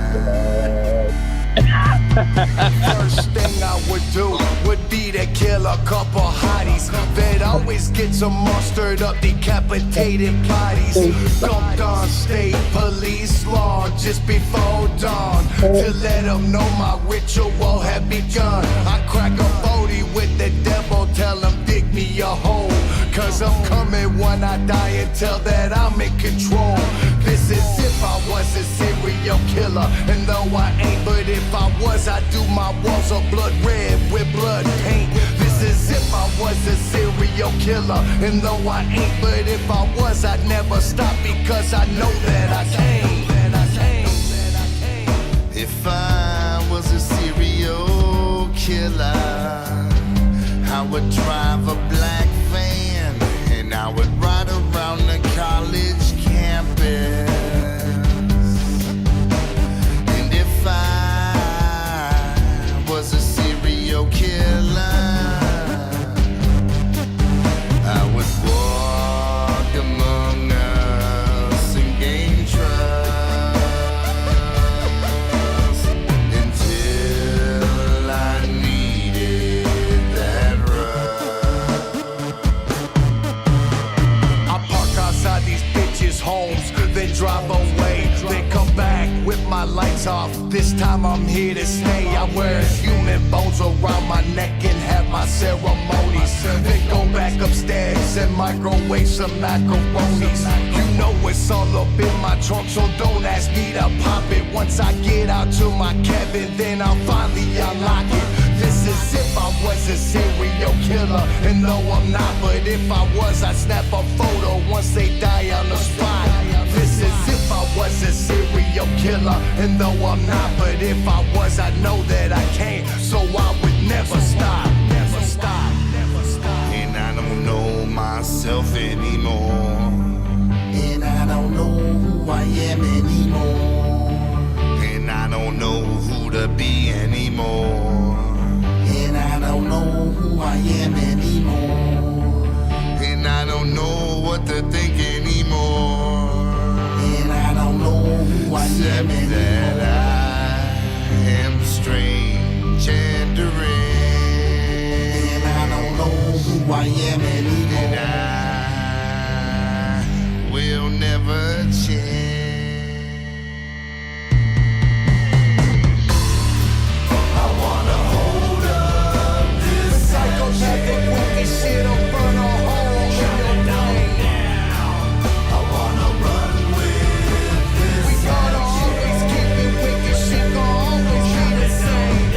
First thing I would do would be to kill a couple hotties that always gets them all stirred up, decapitated bodies. Dumped on state police law just before dawn to let them know my ritual had begun. I crack a 40 with the devil, tell him dig me a hole, cause I'm coming when I die until that I'm in control. This is if I was a serial killer, and though I ain't, but if I was, I'd do my walls of blood red with blood paint. This is if I was a serial killer, and though I ain't, but if I was, I'd never stop because I know that I can't. If I was a serial killer, I would drive a black van and I would ride around the college campus. And if I was a serial killer, I would walk among us and gain trust until I needed that rush. I park outside these bitches' homes, then drive away, then come back with my lights off. This time I'm here to stay. I wear human bones around my neck and have my ceremonies. Then go back upstairs and microwave some macaronis. You know it's all up in my trunk, so don't ask me to pop it. Once I get out to my cabin, then I'll finally unlock it. This is if I was a serial killer, and though I'm not, but if I was, I'd snap a photo once they die on the spot. This is if I was a serial killer, and though I'm not, but if I was, I know that I can't, so I would never stop, never stop, never stop. And I don't know myself anymore, and I don't know who I am anymore, and I don't know who to be anymore, and I don't know who I am anymore, and I don't know what to think anymore, and I don't know who I am anymore. That I am strange and deranged, and I don't know who I am anymore, and I will never change. I wanna hold up this psychopathic wicked shit, I'll burn a hole in your brain. I wanna run with this. We gotta always keep it wicked shit, gonna always be the same.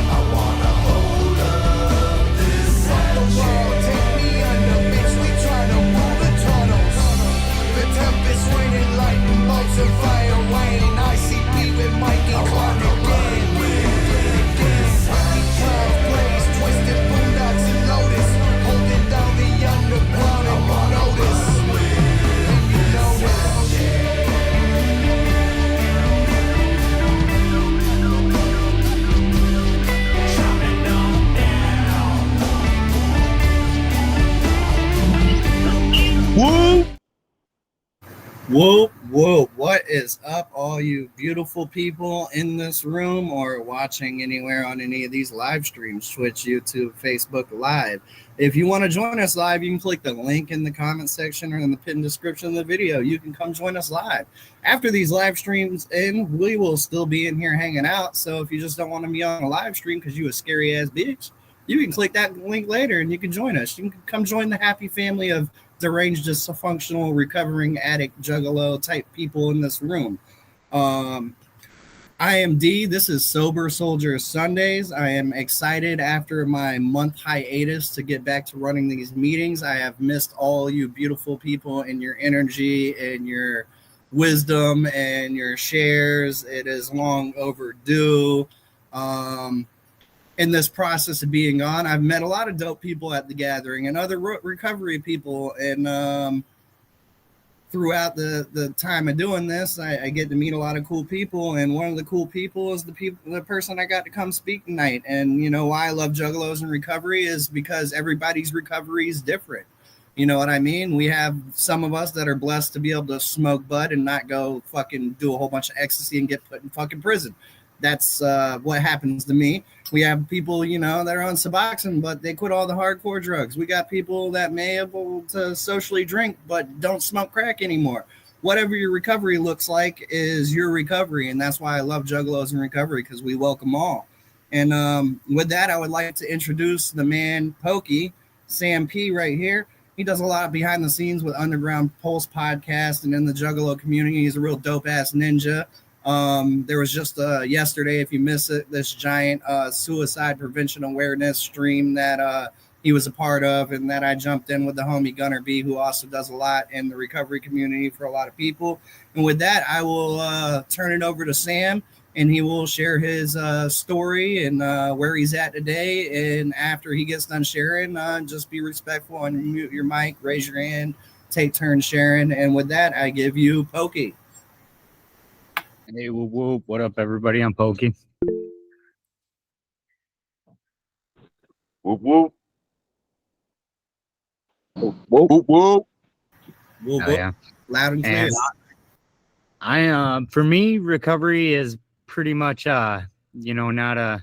I wanna hold up this fuck the world, take me under, bitch, we tryna move the tunnels. The tempest raining, lightning bolts and fire rain. ICP with Mike and Clark again. Rocky clouds blaze, twisted boondocks and lotus, holding down the underground and you notice. And you notice. Whoop! Whoop, whoop. What is up, all you beautiful people in this room or watching anywhere on any of these live streams, Twitch, YouTube, Facebook Live? If you want to join us live, you can click the link in the comment section or in the pinned description of the video. You can come join us live. After these live streams end, we will still be in here hanging out. So if you just don't want to be on a live stream because you a scary ass bitch, you can click that link later and you can join us. You can come join the happy family of deranged, dysfunctional, recovering addict, juggalo type people in this room. I am D. This is Sober Soldier Sundays. I am excited after my month hiatus to get back to running these meetings. I have missed all you beautiful people and your energy and your wisdom and your shares. It is long overdue. In this process of being on, I've met a lot of dope people at the gathering and other recovery people. And throughout the time of doing this, I get to meet a lot of cool people. And one of the cool people is the person I got to come speak tonight. And you know why I love Juggalos and recovery is because everybody's recovery is different. You know what I mean? We have some of us that are blessed to be able to smoke bud and not go fucking do a whole bunch of ecstasy and get put in fucking prison. that's what happens to me. We have people, that are on Suboxone, but they quit all the hardcore drugs. We got people that may able to socially drink, but don't smoke crack anymore. Whatever your recovery looks like is your recovery, and that's why I love Juggalos in Recovery, because we welcome all. And with that, I would like to introduce the man Pokey, Sam P, right here. He does a lot behind the scenes with Underground Pulse podcast and in the Juggalo community. He's a real dope ass ninja. There was just yesterday, if you miss it, this giant suicide prevention awareness stream that he was a part of, and that I jumped in with the homie Gunner B, who also does a lot in the recovery community for a lot of people. And with that, I will turn it over to Sam, and he will share his story and where he's at today. And after he gets done sharing, just be respectful and mute your mic, raise your hand, take turns sharing. And with that, I give you Pokey. Hey, whoop, whoop. What up, everybody? I'm Pokey. Whoop whoop. Whoop whoop whoop. Whoop, whoop. Yeah. Loud and clear. And for me, recovery is pretty much not a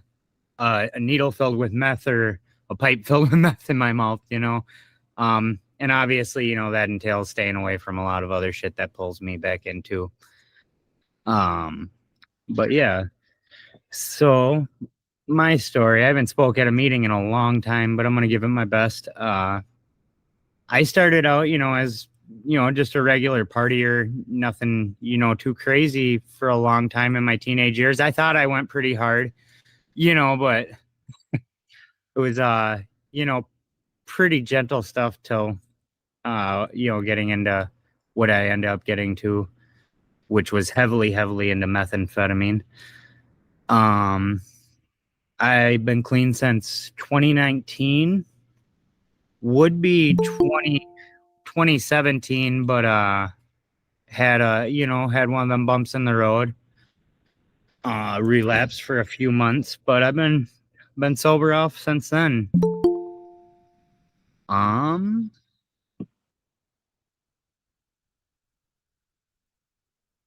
needle filled with meth or a pipe filled with meth in my mouth, and obviously, that entails staying away from a lot of other shit that pulls me back into. But yeah, so my story, I haven't spoke at a meeting in a long time, but I'm going to give it my best. I started out, as, just a regular partier, nothing, too crazy for a long time in my teenage years. I thought I went pretty hard, but it was, pretty gentle stuff till, getting into what I ended up getting to, which was heavily into methamphetamine. I've been clean since 2019. Would be 2017, but had one of them bumps in the road. Relapsed for a few months, but I've been sober off since then. I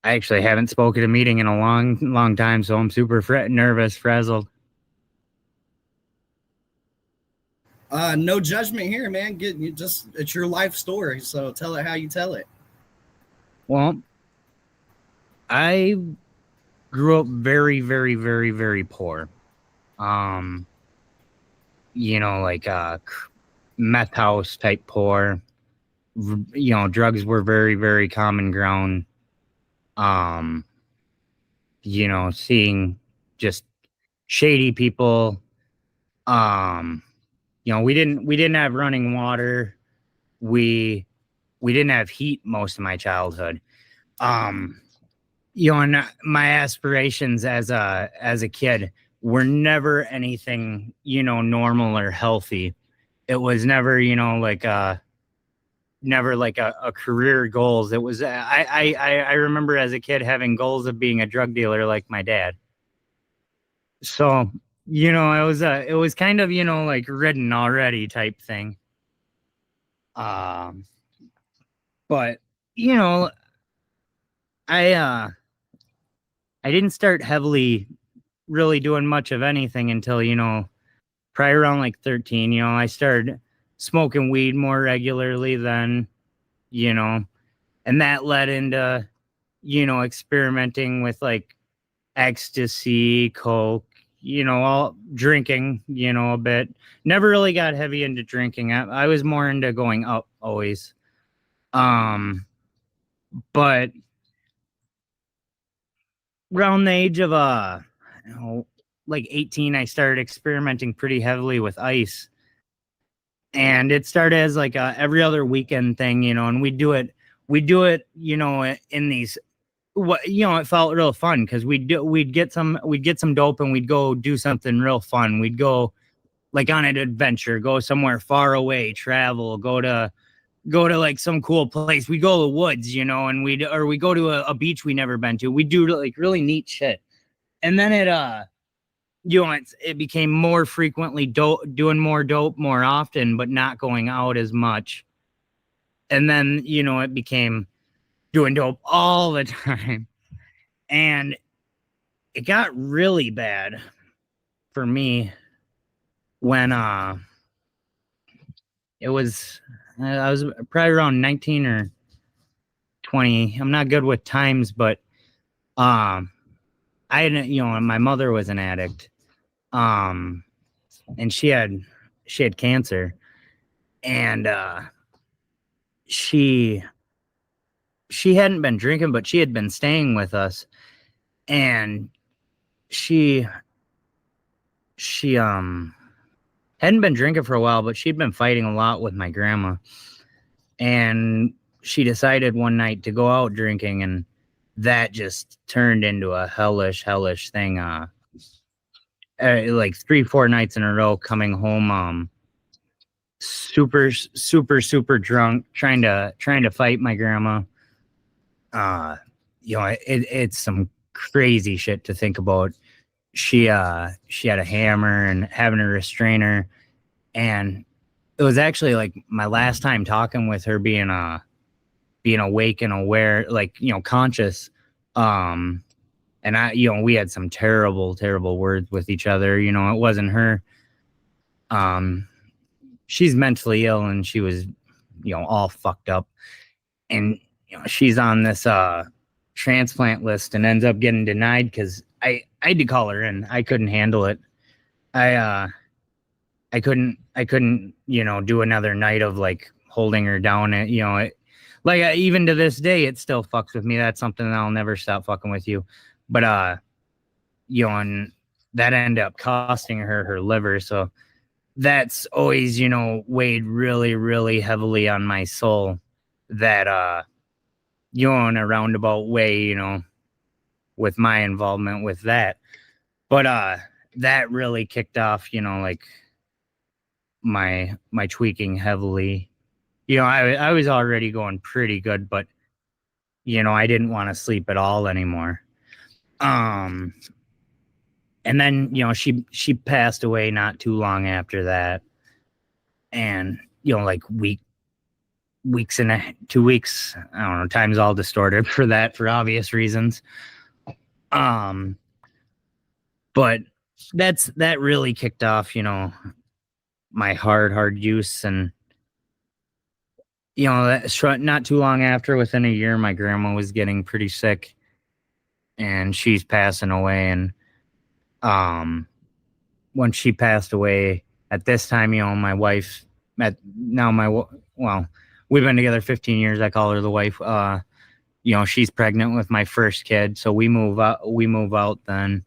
actually haven't spoken at a meeting in a long time, so I'm super nervous, frazzled. No judgment here, man. It's your life story, so tell it how you tell it. Well, I grew up very, very, very, very poor. Like meth house type poor. Drugs were very, very common ground. Seeing just shady people. We didn't have running water. We didn't have heat most of my childhood. And my aspirations as a kid were never anything, normal or healthy. It was never, never like a career goals. It was, I remember as a kid having goals of being a drug dealer like my dad. So, it was kind of, like written already type thing. But, I didn't start heavily really doing much of anything until, probably around like 13. I started smoking weed more regularly then, and that led into, experimenting with like ecstasy, coke, all drinking, a bit. Never really got heavy into drinking. I was more into going up always. But around the age of like 18, I started experimenting pretty heavily with ice. And it started as like a every other weekend thing, and we'd do it, in these, it felt real fun because we'd get some dope and we'd go do something real fun. We'd go like on an adventure, go somewhere far away, travel, go to like some cool place. We go to the woods, and we go to a beach we never been to. We do like really neat shit. And then it became more frequently doing more dope more often, but not going out as much. And then, it became doing dope all the time. And it got really bad for me when it was I was probably around 19 or 20. I'm not good with times, but I didn't, my mother was an addict. And she had cancer, and she hadn't been drinking, but she had been staying with us, and she hadn't been drinking for a while, but she'd been fighting a lot with my grandma, and she decided one night to go out drinking, and that just turned into a hellish thing. Like 3-4 nights in a row, coming home super drunk, trying to fight my grandma. It's some crazy shit to think about. She had a hammer and having to restrain her, and it was actually like my last time talking with her, being awake and aware, like, conscious. And we had some terrible words with each other. It wasn't her. She's mentally ill, and she was, all fucked up, and she's on this transplant list and ends up getting denied because I had to call her in. I couldn't handle it. I couldn't do another night of like holding her down. Even to this day, it still fucks with me. That's something that I'll never stop fucking with you. But and that ended up costing her liver. So that's always, weighed really heavily on my soul, that in a roundabout way, with my involvement with that. But that really kicked off, like my tweaking heavily. I was already going pretty good, but I didn't want to sleep at all anymore. And then she passed away not too long after that, and like weeks and 2 weeks, I don't know, time's all distorted for that, for obvious reasons. But that really kicked off my hard use. And not too long after, within a year, my grandma was getting pretty sick, and she's passing away. And when she passed away, at this time, my wife, we've been together 15 years. I call her the wife. She's pregnant with my first kid, so we move out then.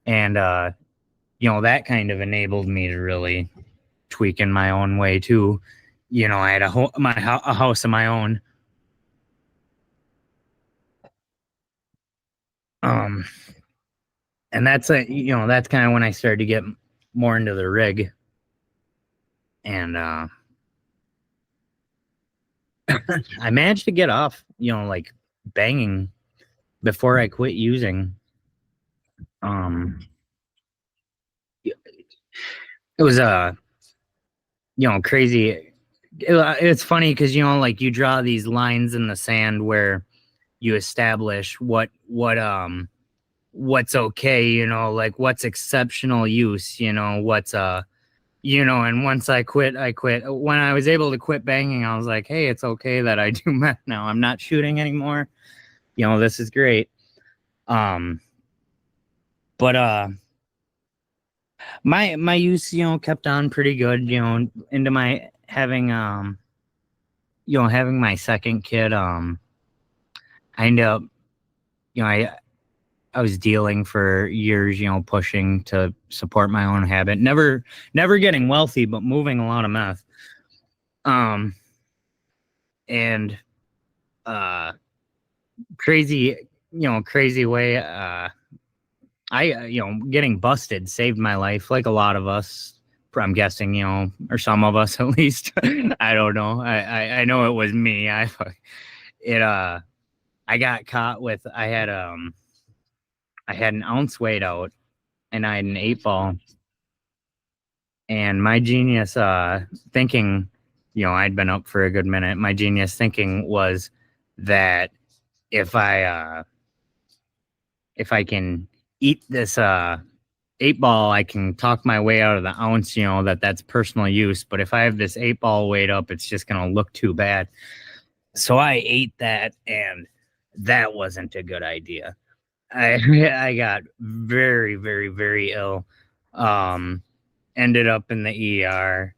And that kind of enabled me to really tweak in my own way too. I had a house of my own. And that's that's kind of when I started to get more into the rig. And I managed to get off, like banging before I quit using. It was crazy. It's funny because like you draw these lines in the sand where you establish what's okay, like what's exceptional use, what's and once I quit. When I was able to quit banging, I was like, hey, it's okay that I do meth now. I'm not shooting anymore. This is great. But my use, kept on pretty good, into my having having my second kid. I ended up, I was dealing for years, pushing to support my own habit. Never getting wealthy, but moving a lot of meth. And crazy way. Getting busted saved my life, like a lot of us, I'm guessing, or some of us at least. I don't know. I know it was me. I got caught with, I had an ounce weight out, and I had an 8-ball. And my genius thinking, I'd been up for a good minute. My genius thinking was that if I can eat this 8-ball, I can talk my way out of the ounce, that's personal use. But if I have this 8-ball weight up, it's just gonna look too bad. So I ate that, and that wasn't a good idea. I got very, very, very ill. Ended up in the ER.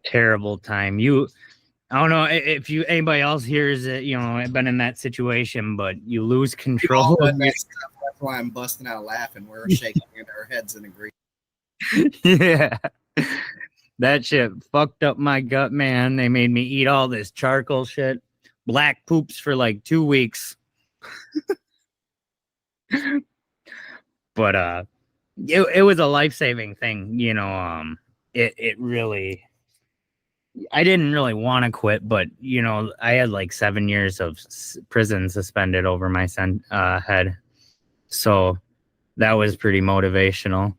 Terrible time. I don't know if anybody else here is been in that situation, but you lose control of your. That's why I'm busting out laughing. We're shaking our heads in agreement. Yeah, that shit fucked up my gut, man. They made me eat all this charcoal shit, black poops for like 2 weeks. But it was a life-saving thing, it really. I didn't really want to quit, but I had like 7 years of prison suspended over my head, so that was pretty motivational.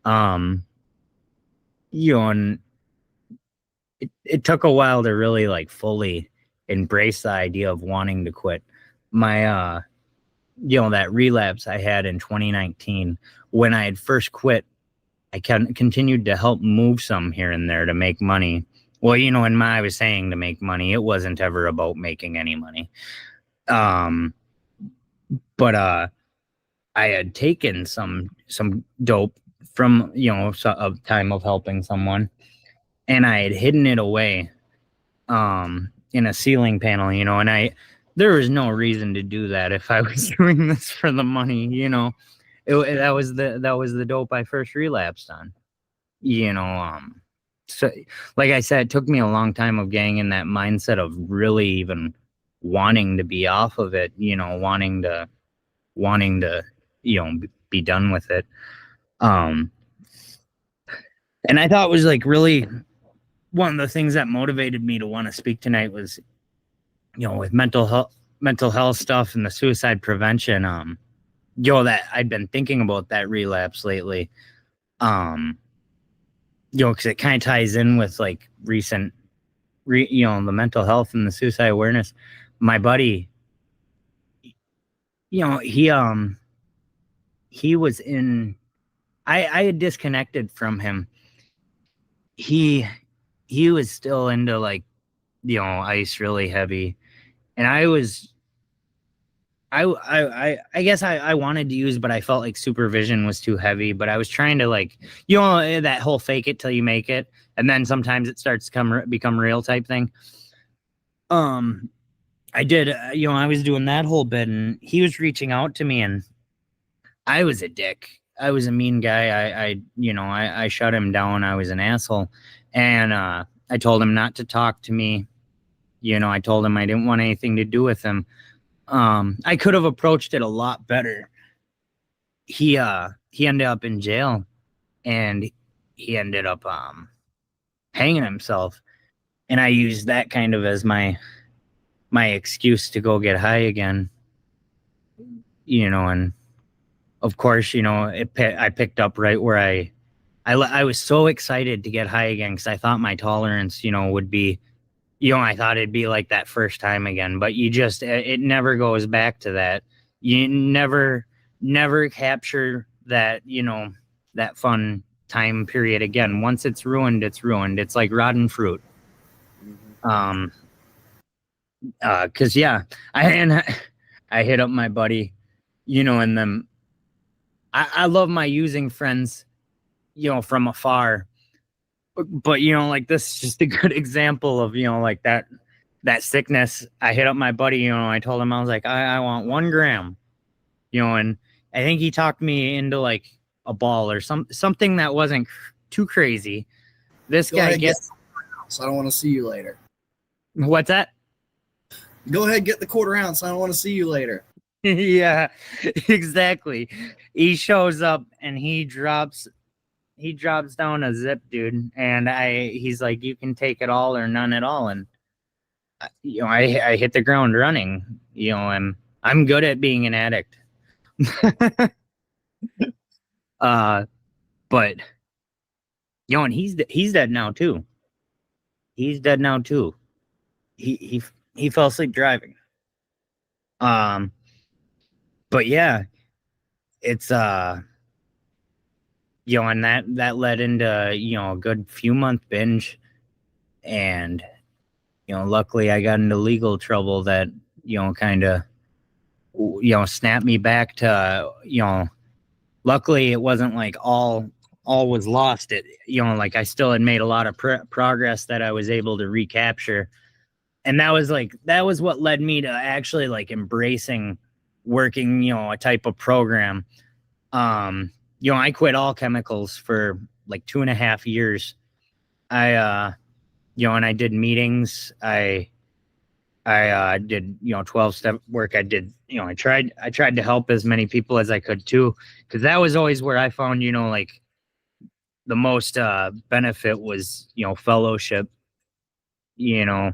And it took a while to really like fully embrace the idea of wanting to quit. My that relapse I had in 2019, when I had first quit, I continued to help move some here and there to make money. Well, and I was saying to make money, it wasn't ever about making any money. But I had taken some dope from, a time of helping someone, and I had hidden it away in a ceiling panel, and there was no reason to do that if I was doing this for the money, that was the dope I first relapsed on, so like I said, it took me a long time of getting in that mindset of really even wanting to be off of it, wanting to be done with it. And I thought it was like really one of the things that motivated me to want to speak tonight was, with mental health stuff and the suicide prevention, that I'd been thinking about that relapse lately. Because it kind of ties in with like recent, the mental health and the suicide awareness. My buddy, he was in. I had disconnected from him. He was still into like, ice really heavy, and I was. I guess I wanted to use, but I felt like supervision was too heavy. But I was trying to like, that whole fake it till you make it, and then sometimes it starts to become real type thing. I did, I was doing that whole bit, and he was reaching out to me, and I was a dick. I was a mean guy. I shut him down. I was an asshole, and I told him not to talk to me. I told him I didn't want anything to do with him. I could have approached it a lot better. He ended up in jail, and he ended up hanging himself, and I used that kind of as my excuse to go get high again. And of course, I picked up right where I was so excited to get high again because I thought my tolerance, would be. I thought it'd be like that first time again, but it never goes back to that. You never capture that, that fun time period again. Once it's ruined, it's ruined. It's like rotten fruit. Cause I hit up my buddy, and then I love my using friends, from afar. But like this is just a good example of like that sickness. I hit up my buddy, I told him, I was like, I want 1 gram, and I think he talked me into like a ball or something that wasn't too crazy. This guy gets, so I don't want to see you later. What's that? Go ahead, get the 1/4 ounce. I don't want to see you later. Yeah, exactly. He shows up and he drops down a zip, dude, and he's like, you can take it all or none at all. And I hit the ground running. I'm good at being an addict. But and he's dead now too. He fell asleep driving. But yeah, it's you know, and that led into, you know, a good few month binge. And, you know, luckily I got into legal trouble that, you know, kind of, you know, snapped me back to, you know, luckily it wasn't like all was lost. It, you know, like I still had made a lot of progress that I was able to recapture. And that was what led me to actually like embracing working, you know, a type of program. You know, I quit all chemicals for like 2.5 years. I you know, and I did meetings. I did, you know, 12-step work. I did, you know, I tried to help as many people as I could too, because that was always where I found, you know, like the most benefit was, you know, fellowship, you know,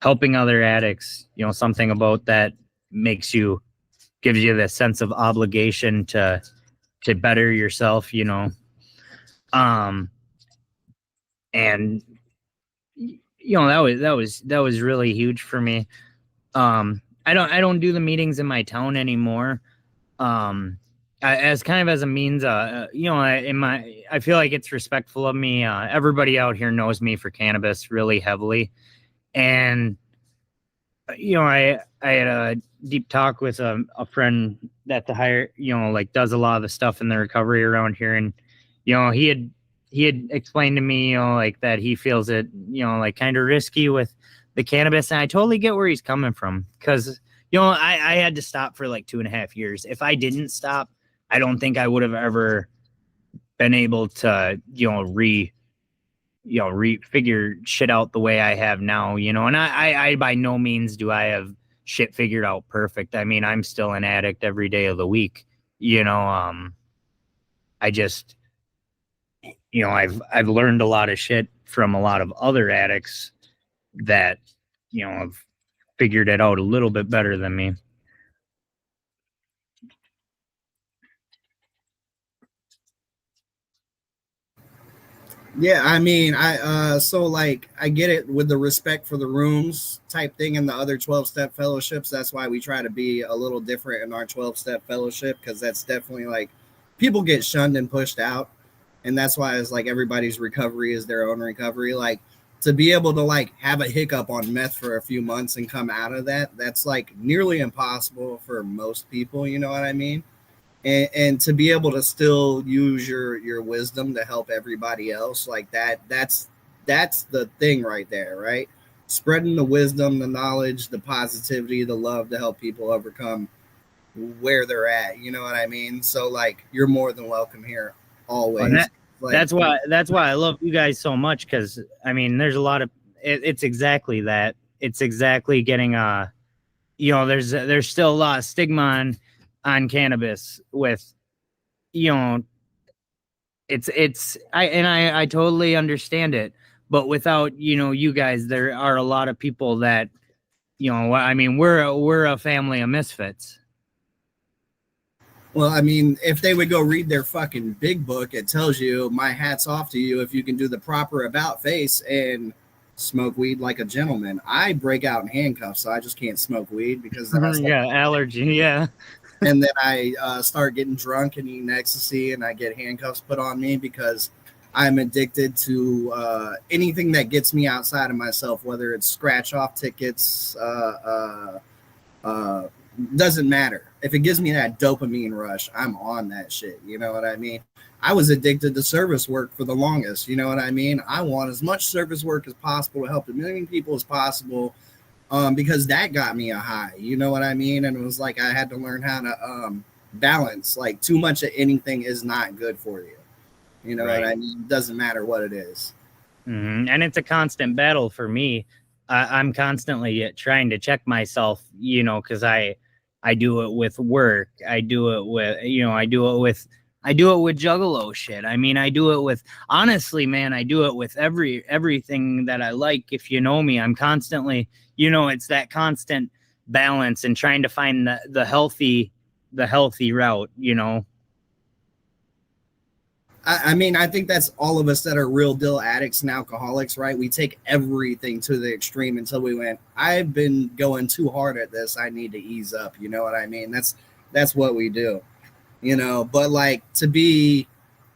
helping other addicts, you know, something about that gives you the sense of obligation to better yourself, you know. And you know, that was really huge for me. I don't do the meetings in my town anymore. As kind of as a means, you know, I feel like it's respectful of me. Everybody out here knows me for cannabis really heavily. And you know, I had a deep talk with a friend that you know, like does a lot of the stuff in the recovery around here. And, you know, he had explained to me, you know, like that he feels it, you know, like kind of risky with the cannabis. And I totally get where he's coming from, because, you know, I had to stop for like 2.5 years. If I didn't stop, I don't think I would have ever been able to, you know, figure shit out the way I have now, you know. And I by no means do I have shit figured out perfect. I mean, I'm still an addict every day of the week, you know. I just, you know, I've learned a lot of shit from a lot of other addicts that, you know, have figured it out a little bit better than me. Yeah, I mean, so like I get it with the respect for the rooms type thing in the other 12-step fellowships. That's why we try to be a little different in our 12-step fellowship, because that's definitely like people get shunned and pushed out. And that's why it's like everybody's recovery is their own recovery. Like to be able to like have a hiccup on meth for a few months and come out of that, that's like nearly impossible for most people, you know what I mean? And to be able to still use your wisdom to help everybody else, like that's the thing right there, right? Spreading the wisdom, the knowledge, the positivity, the love to help people overcome where they're at, you know what I mean? So like you're more than welcome here always. And Like, that's why I love you guys so much, because I mean, there's a lot of it's exactly that. It's exactly getting you know, there's still a lot of stigma on cannabis with, you know, I totally understand it, but without, you know, you guys, there are a lot of people that, you know, I mean, we're a family of misfits. well, I mean, if they would go read their fucking big book, it tells you, my hat's off to you if you can do the proper about face and smoke weed like a gentleman. I break out in handcuffs, so I just can't smoke weed because then I start, Yeah, allergy, yeah. and then I start getting drunk and eating ecstasy, and I get handcuffs put on me because I'm addicted to anything that gets me outside of myself, whether it's scratch off tickets, doesn't matter. If it gives me that dopamine rush, I'm on that shit. You know what I mean? I was addicted to service work for the longest. You know what I mean? I want as much service work as possible to help as many people as possible, because that got me a high. You know what I mean? And it was like I had to learn how to balance. Like too much of anything is not good for you. You know Right. what I mean? It doesn't matter what it is. Mm-hmm. And it's a constant battle for me. I'm constantly trying to check myself, you know, because I do it with work. I do it with, you know, I do it with Juggalo shit. I mean, I do it with, honestly, man, I do it with everything that I like. If you know me, I'm constantly, you know, it's that constant balance and trying to find the healthy route, you know. I mean, I think that's all of us that are real deal addicts and alcoholics, right? We take everything to the extreme until we went, I've been going too hard at this. I need to ease up. You know what I mean? That's what we do. you know. But like to be,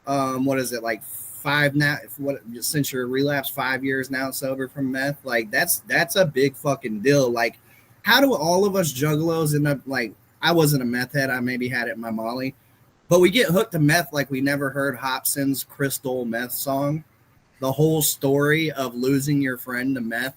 what is it, like 5 now? What, since you're relapsed 5 years now sober from meth, like that's a big fucking deal. Like, how do all of us juggalos end up like? I wasn't a meth head. I maybe had it in my Molly, but we get hooked to meth like we never heard Hobson's Crystal Meth song. The whole story of losing your friend to meth,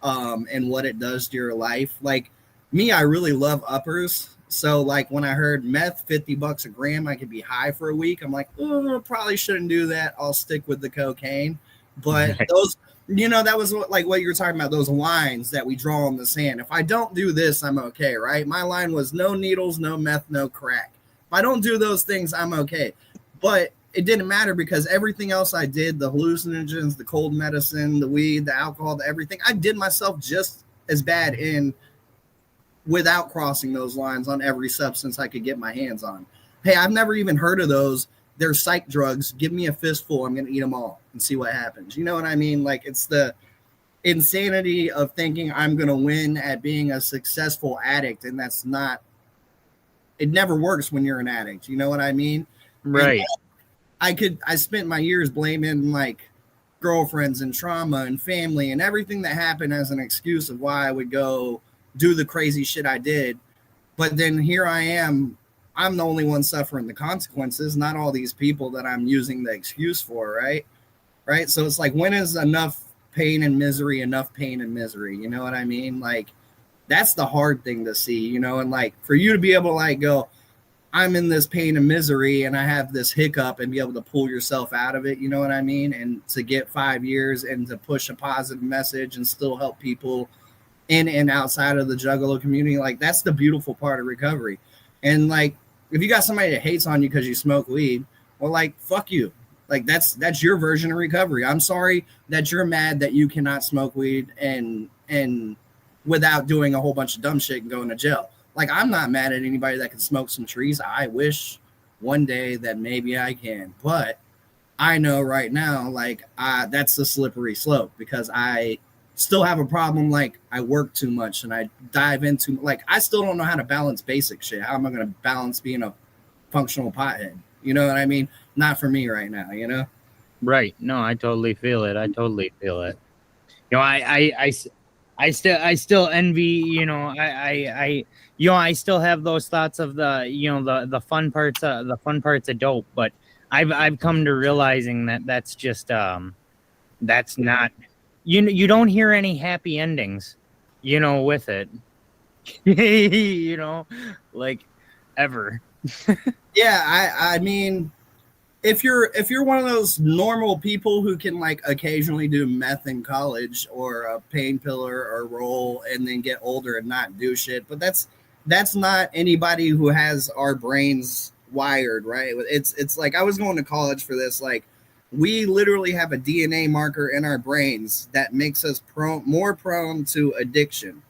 and what it does to your life. Like me, I really love uppers. So like when I heard meth, $50 a gram, I could be high for a week. I'm like, oh, probably shouldn't do that. I'll stick with the cocaine. But those, you know, that was what you were talking about, those lines that we draw in the sand. If I don't do this, I'm okay, right? My line was no needles, no meth, no crack. If I don't do those things, I'm okay. But it didn't matter because everything else I did, the hallucinogens, the cold medicine, the weed, the alcohol, the everything, I did myself just as bad in without crossing those lines on every substance I could get my hands on. Hey, I've never even heard of those. They're psych drugs. Give me a fistful. I'm going to eat them all and see what happens. You know what I mean? Like, it's the insanity of thinking I'm going to win at being a successful addict. And that's not, it never works when you're an addict. You know what I mean? Right. And I spent my years blaming like girlfriends and trauma and family and everything that happened as an excuse of why I would go do the crazy shit I did. But then here I am, I'm the only one suffering the consequences, not all these people that I'm using the excuse for, right? So it's like, when is enough pain and misery enough pain and misery? You know what I mean? Like, that's the hard thing to see, you know. And like, for you to be able to like go, I'm in this pain and misery and I have this hiccup, and be able to pull yourself out of it, you know what I mean? And to get 5 years and to push a positive message and still help people in and outside of the Juggalo community, like, that's the beautiful part of recovery. And like, if you got somebody that hates on you because you smoke weed, well, like, fuck you. Like, that's your version of recovery. I'm sorry that you're mad that you cannot smoke weed and without doing a whole bunch of dumb shit and going to jail. Like, I'm not mad at anybody that can smoke some trees. I wish one day that maybe I can, but I know right now, like, that's the slippery slope, because I still have a problem. Like, I work too much and I dive into, like, I still don't know how to balance basic shit. How am I going to balance being a functional pothead? You know what I mean? Not for me right now, you know? Right. No, I totally feel it. You know, I still envy, you know, I still have those thoughts of the, you know, the fun parts of dope, but I've come to realizing that that's just, that's not, you don't hear any happy endings, you know, with it, you know, like, ever. Yeah. I mean, if you're one of those normal people who can like occasionally do meth in college or a pain pillar or roll and then get older and not do shit, but that's not anybody who has our brains wired, right? It's like, I was going to college for this. Like, we literally have a DNA marker in our brains that makes us more prone to addiction.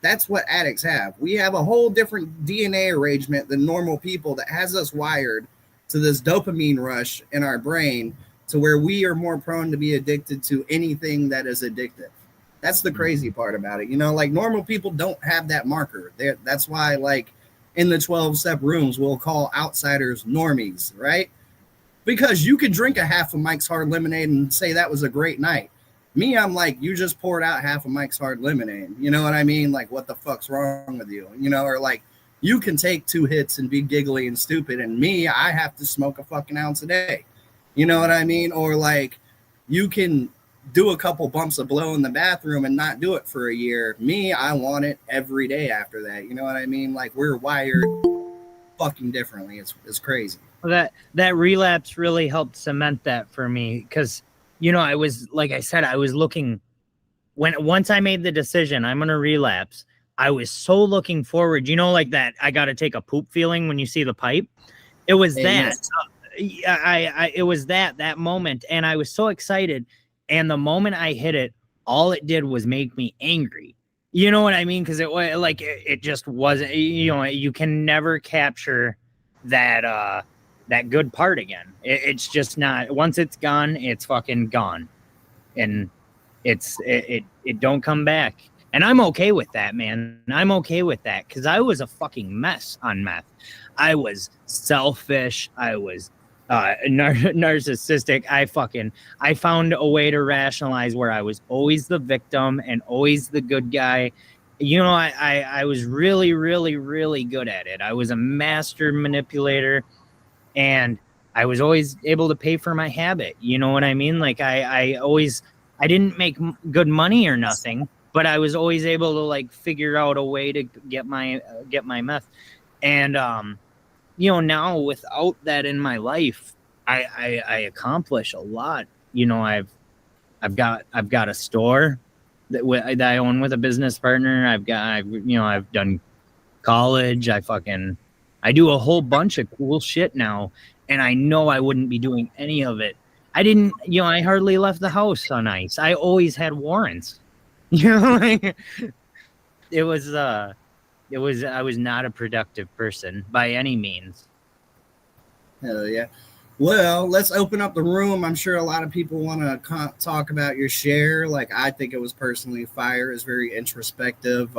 That's what addicts have. We have a whole different DNA arrangement than normal people that has us wired to this dopamine rush in our brain, to where we are more prone to be addicted to anything that is addictive. That's the crazy part about it. You know, like, normal people don't have that marker. That's why, like, in the 12-step rooms, we'll call outsiders normies, right? Because you could drink a half of Mike's Hard Lemonade and say that was a great night. Me, I'm like, you just poured out half of Mike's Hard Lemonade. You know what I mean? Like, what the fuck's wrong with you? You know, or like, you can take 2 hits and be giggly and stupid, and me, I have to smoke a fucking ounce a day. You know what I mean? Or like, you can do a couple bumps of blow in the bathroom and not do it for a year. Me, I want it every day after that. You know what I mean? Like, we're wired fucking differently. It's crazy. That relapse really helped cement that for me, because, you know, I was, like I said, I was looking, once I made the decision I'm gonna relapse, I was so looking forward, you know, like that I gotta take a poop feeling when you see the pipe. It was that. It was that moment, and I was so excited. And the moment I hit it, all it did was make me angry. You know what I mean? Because it was like, it just wasn't. You know, you can never capture that that good part again. It's just not. Once it's gone, it's fucking gone, and it don't come back. And I'm okay with that, man. I'm okay with that because I was a fucking mess on meth. I was selfish. I was narcissistic. I found a way to rationalize where I was always the victim and always the good guy. You know, I was really, really, really good at it. I was a master manipulator, and I was always able to pay for my habit. You know what I mean? Like I didn't make good money or nothing, but I was always able to like figure out a way to get my meth. And you know, now without that in my life, I accomplish a lot. You know, I've got a store that I own with a business partner. I've done college. I do a whole bunch of cool shit now, and I know I wouldn't be doing any of it. I hardly left the house on ice. I always had warrants. You know, like, I was not a productive person by any means. Hell yeah. Well, let's open up the room. I'm sure a lot of people want to talk about your share. Like, I think it was personally fire. It's very introspective,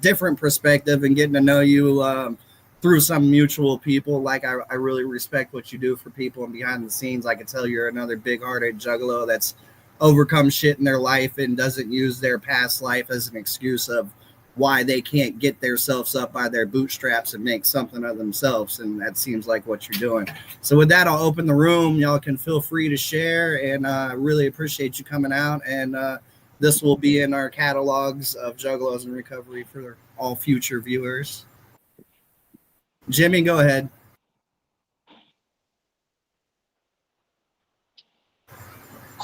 different perspective, and getting to know you through some mutual people. Like, I really respect what you do for people and behind the scenes. I can tell you're another big-hearted juggalo that's overcome shit in their life and doesn't use their past life as an excuse of why they can't get themselves up by their bootstraps and make something of themselves. And that seems like what you're doing. So with that, I'll open the room. Y'all can feel free to share, and really appreciate you coming out. And this will be in our catalogs of Juggalos in Recovery for all future viewers. Jimmy, go ahead.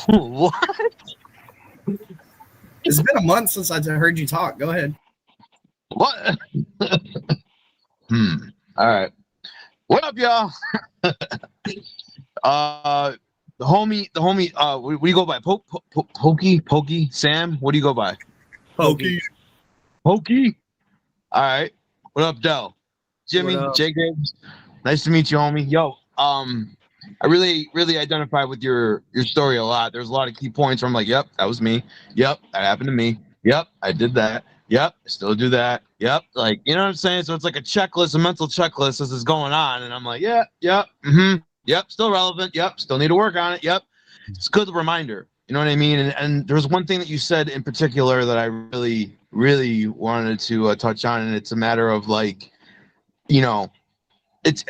What? It's been a month since I heard you talk. Go ahead. What? All right. What up, y'all? The homie. What do you go by? Pokey? Sam? What do you go by? Pokey. All right. What up, Del? Jimmy, Jay Gibbs. Nice to meet you, homie. Yo, I really identify with your story a lot. There's a lot of key points where I'm like, yep, that was me. Yep, that happened to me. Yep, I did that. Yep, I still do that. Yep, like, you know what I'm saying? So it's like a checklist, a mental checklist as is going on. And I'm like, yep, still relevant. Yep, still need to work on it. Yep, it's a good reminder. You know what I mean? And there was one thing that you said in particular that I really wanted to touch on. And it's a matter of like, you know,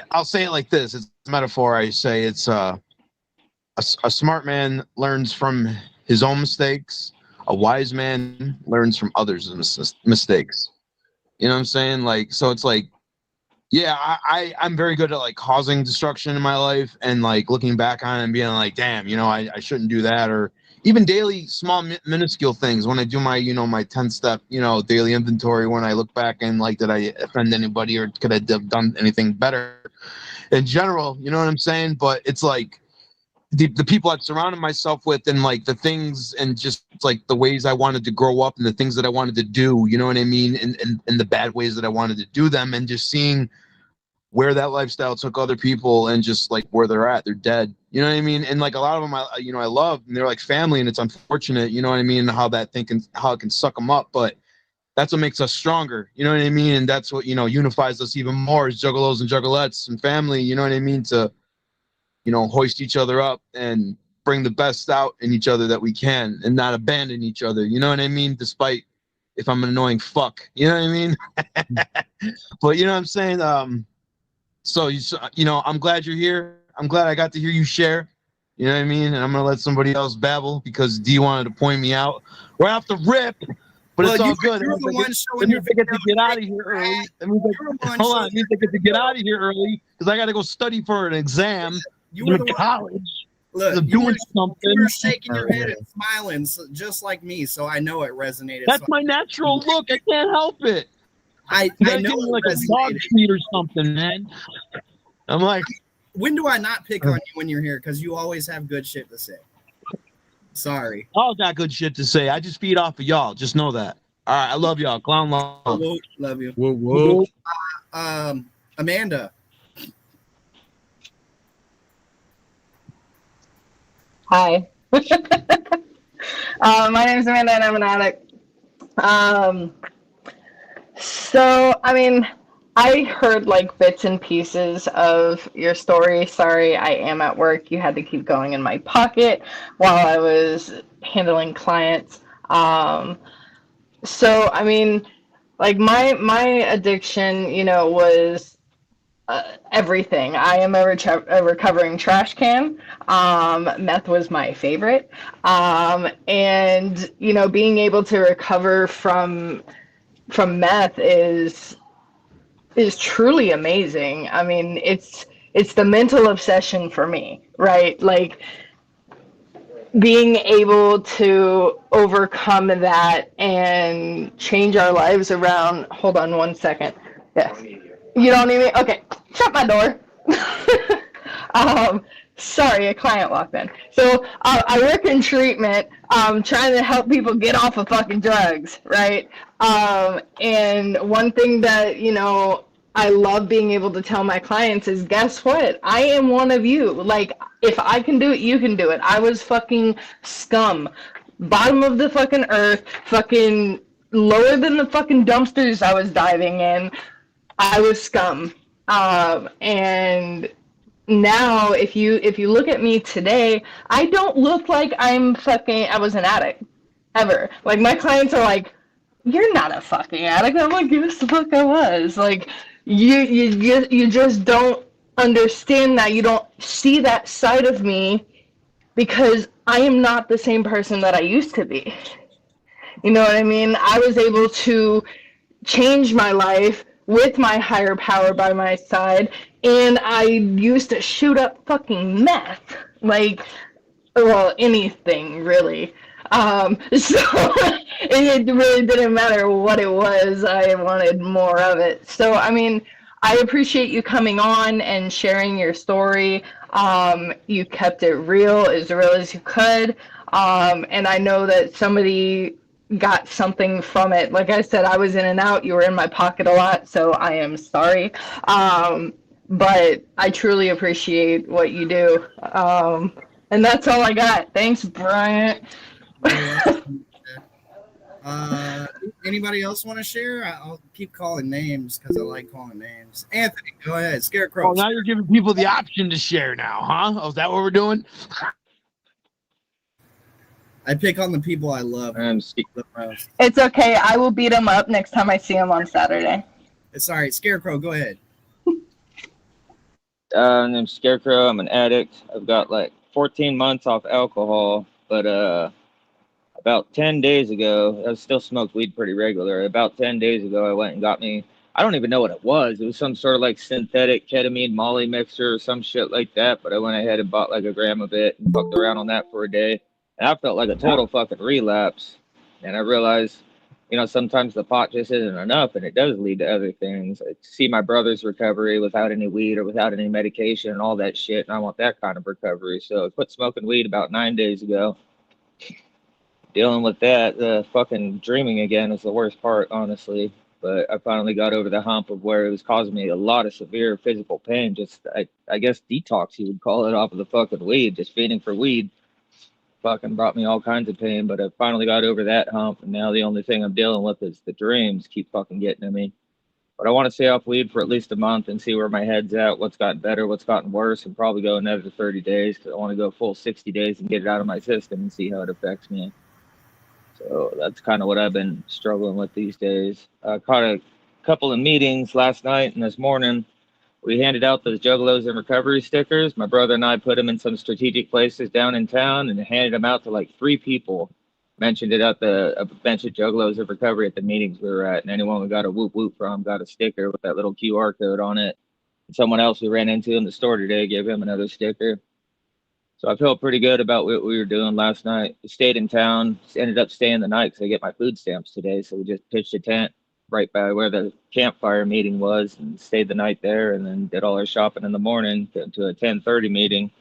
I'll say it like this. It's a metaphor. I say it's a smart man learns from his own mistakes. A wise man learns from others' mistakes. You know what I'm saying? Like, so it's like, yeah, I'm very good at like causing destruction in my life and like looking back on it and being like, damn, you know, I shouldn't do that. Or even daily small minuscule things when I do my, you know, my 10-step, you know, daily inventory, when I look back and like, did I offend anybody or could I have done anything better in general? You know what I'm saying? But it's like the people I've surrounded myself with and like the things and just like the ways I wanted to grow up and the things that I wanted to do, you know what I mean? And the bad ways that I wanted to do them, and just seeing where that lifestyle took other people and just like where they're at, they're dead. You know what I mean? And like a lot of them, I love, and they're like family, and it's unfortunate, you know what I mean? How that thing can, how it can suck them up, but that's what makes us stronger. You know what I mean? And that's what, you know, unifies us even more as juggalos and juggalettes and family, you know what I mean? To, you know, hoist each other up and bring the best out in each other that we can and not abandon each other. You know what I mean? Despite if I'm an annoying fuck, you know what I mean? But you know what I'm saying? So, you know, I'm glad you're here. I'm glad I got to hear you share. You know what I mean? And I'm going to let somebody else babble because D wanted to point me out right off the rip. But well, it's all good. You're the one showing your video. To get out of here early. Hold on. I need to get out of here early because I got to go study for an exam. You were in college. Look, you were shaking your head and smiling just like me, so I know it resonated. That's my natural look. I can't help it. I know like a dog treat or something, man. I'm like, when do I not pick on you when you're here? Because you always have good shit to say. Sorry. All got good shit to say. I just feed off of y'all. Just know that. All right, I love y'all. Clown love. Love you. Whoa, whoa. Amanda. Hi. My name's Amanda, and I'm an addict. So, I mean, I heard like bits and pieces of your story. Sorry, I am at work. You had to keep going in my pocket while I was handling clients. So, I mean, like my addiction, was everything. I am a recovering trash can. Meth was my favorite. And being able to recover from meth is truly amazing. I mean, it's the mental obsession for me, right? Like being able to overcome that and change our lives around. Hold on one second. Yes. You don't need me? Okay. Shut my door. Sorry, a client walked in. So I work in treatment, trying to help people get off of fucking drugs, right? And one thing that, I love being able to tell my clients is, guess what? I am one of you. Like, if I can do it, you can do it. I was fucking scum. Bottom of the fucking earth, fucking lower than the fucking dumpsters I was diving in. I was scum. And now if you look at me today, I don't look like I was an addict ever. Like my clients are like, you're not a fucking addict. I'm like, yes the fuck I was. Like you just don't understand that. You don't see that side of me because I am not the same person that I used to be. You know what I mean? I was able to change my life with my higher power by my side, and I used to shoot up fucking meth. Like, well, anything really. So it really didn't matter what it was. I wanted more of it. So, I mean, I appreciate you coming on and sharing your story. You kept it real as you could. And I know that somebody got something from it. Like I said, I was in and out. You were in my pocket a lot, so I am sorry. But I truly appreciate what you do. And that's all I got. Thanks, Bryant. Anybody else want to share? I'll keep calling names because I like calling names. Anthony, go ahead. Scarecrow. Oh, now you're giving people the option to share now, huh? Oh, is that what we're doing? I pick on the people I love. It's okay. I will beat him up next time I see him on Saturday. It's all right. Scarecrow, go ahead. I'm Scarecrow. I'm an addict. I've got like 14 months off alcohol, but about 10 days ago, I still smoked weed pretty regular. About 10 days ago, I went and got me, I don't even know what it was. It was some sort of like synthetic ketamine molly mixture or some shit like that, but I went ahead and bought like a gram of it and fucked around on that for a day. And I felt like a total fucking relapse. And I realized, sometimes the pot just isn't enough, and it does lead to other things. I see my brother's recovery without any weed or without any medication and all that shit, and I want that kind of recovery. So I quit smoking weed about 9 days ago. Dealing with that, the fucking dreaming again is the worst part, honestly. But I finally got over the hump of where it was causing me a lot of severe physical pain. Just, I guess detox, you would call it, off of the fucking weed. Just feeding for weed fucking brought me all kinds of pain. But I finally got over that hump, and now the only thing I'm dealing with is the dreams keep fucking getting to me. But I want to stay off weed for at least a month and see where my head's at, what's gotten better, what's gotten worse, and probably go another 30 days because I want to go full 60 days and get it out of my system and see how it affects me. So that's kind of what I've been struggling with these days. I caught a couple of meetings last night and this morning. We handed out those Juggalos and recovery stickers. My brother and I put them in some strategic places down in town and handed them out to like 3 people. Mentioned it at a bunch of Juggalos of recovery at the meetings we were at. And anyone we got a whoop whoop from got a sticker with that little QR code on it. And someone else we ran into in the store today gave him another sticker. So I felt pretty good about what we were doing last night. We stayed in town, ended up staying the night because I get my food stamps today. So we just pitched a tent right by where the campfire meeting was and stayed the night there, and then did all our shopping in the morning to a 10:30 meeting.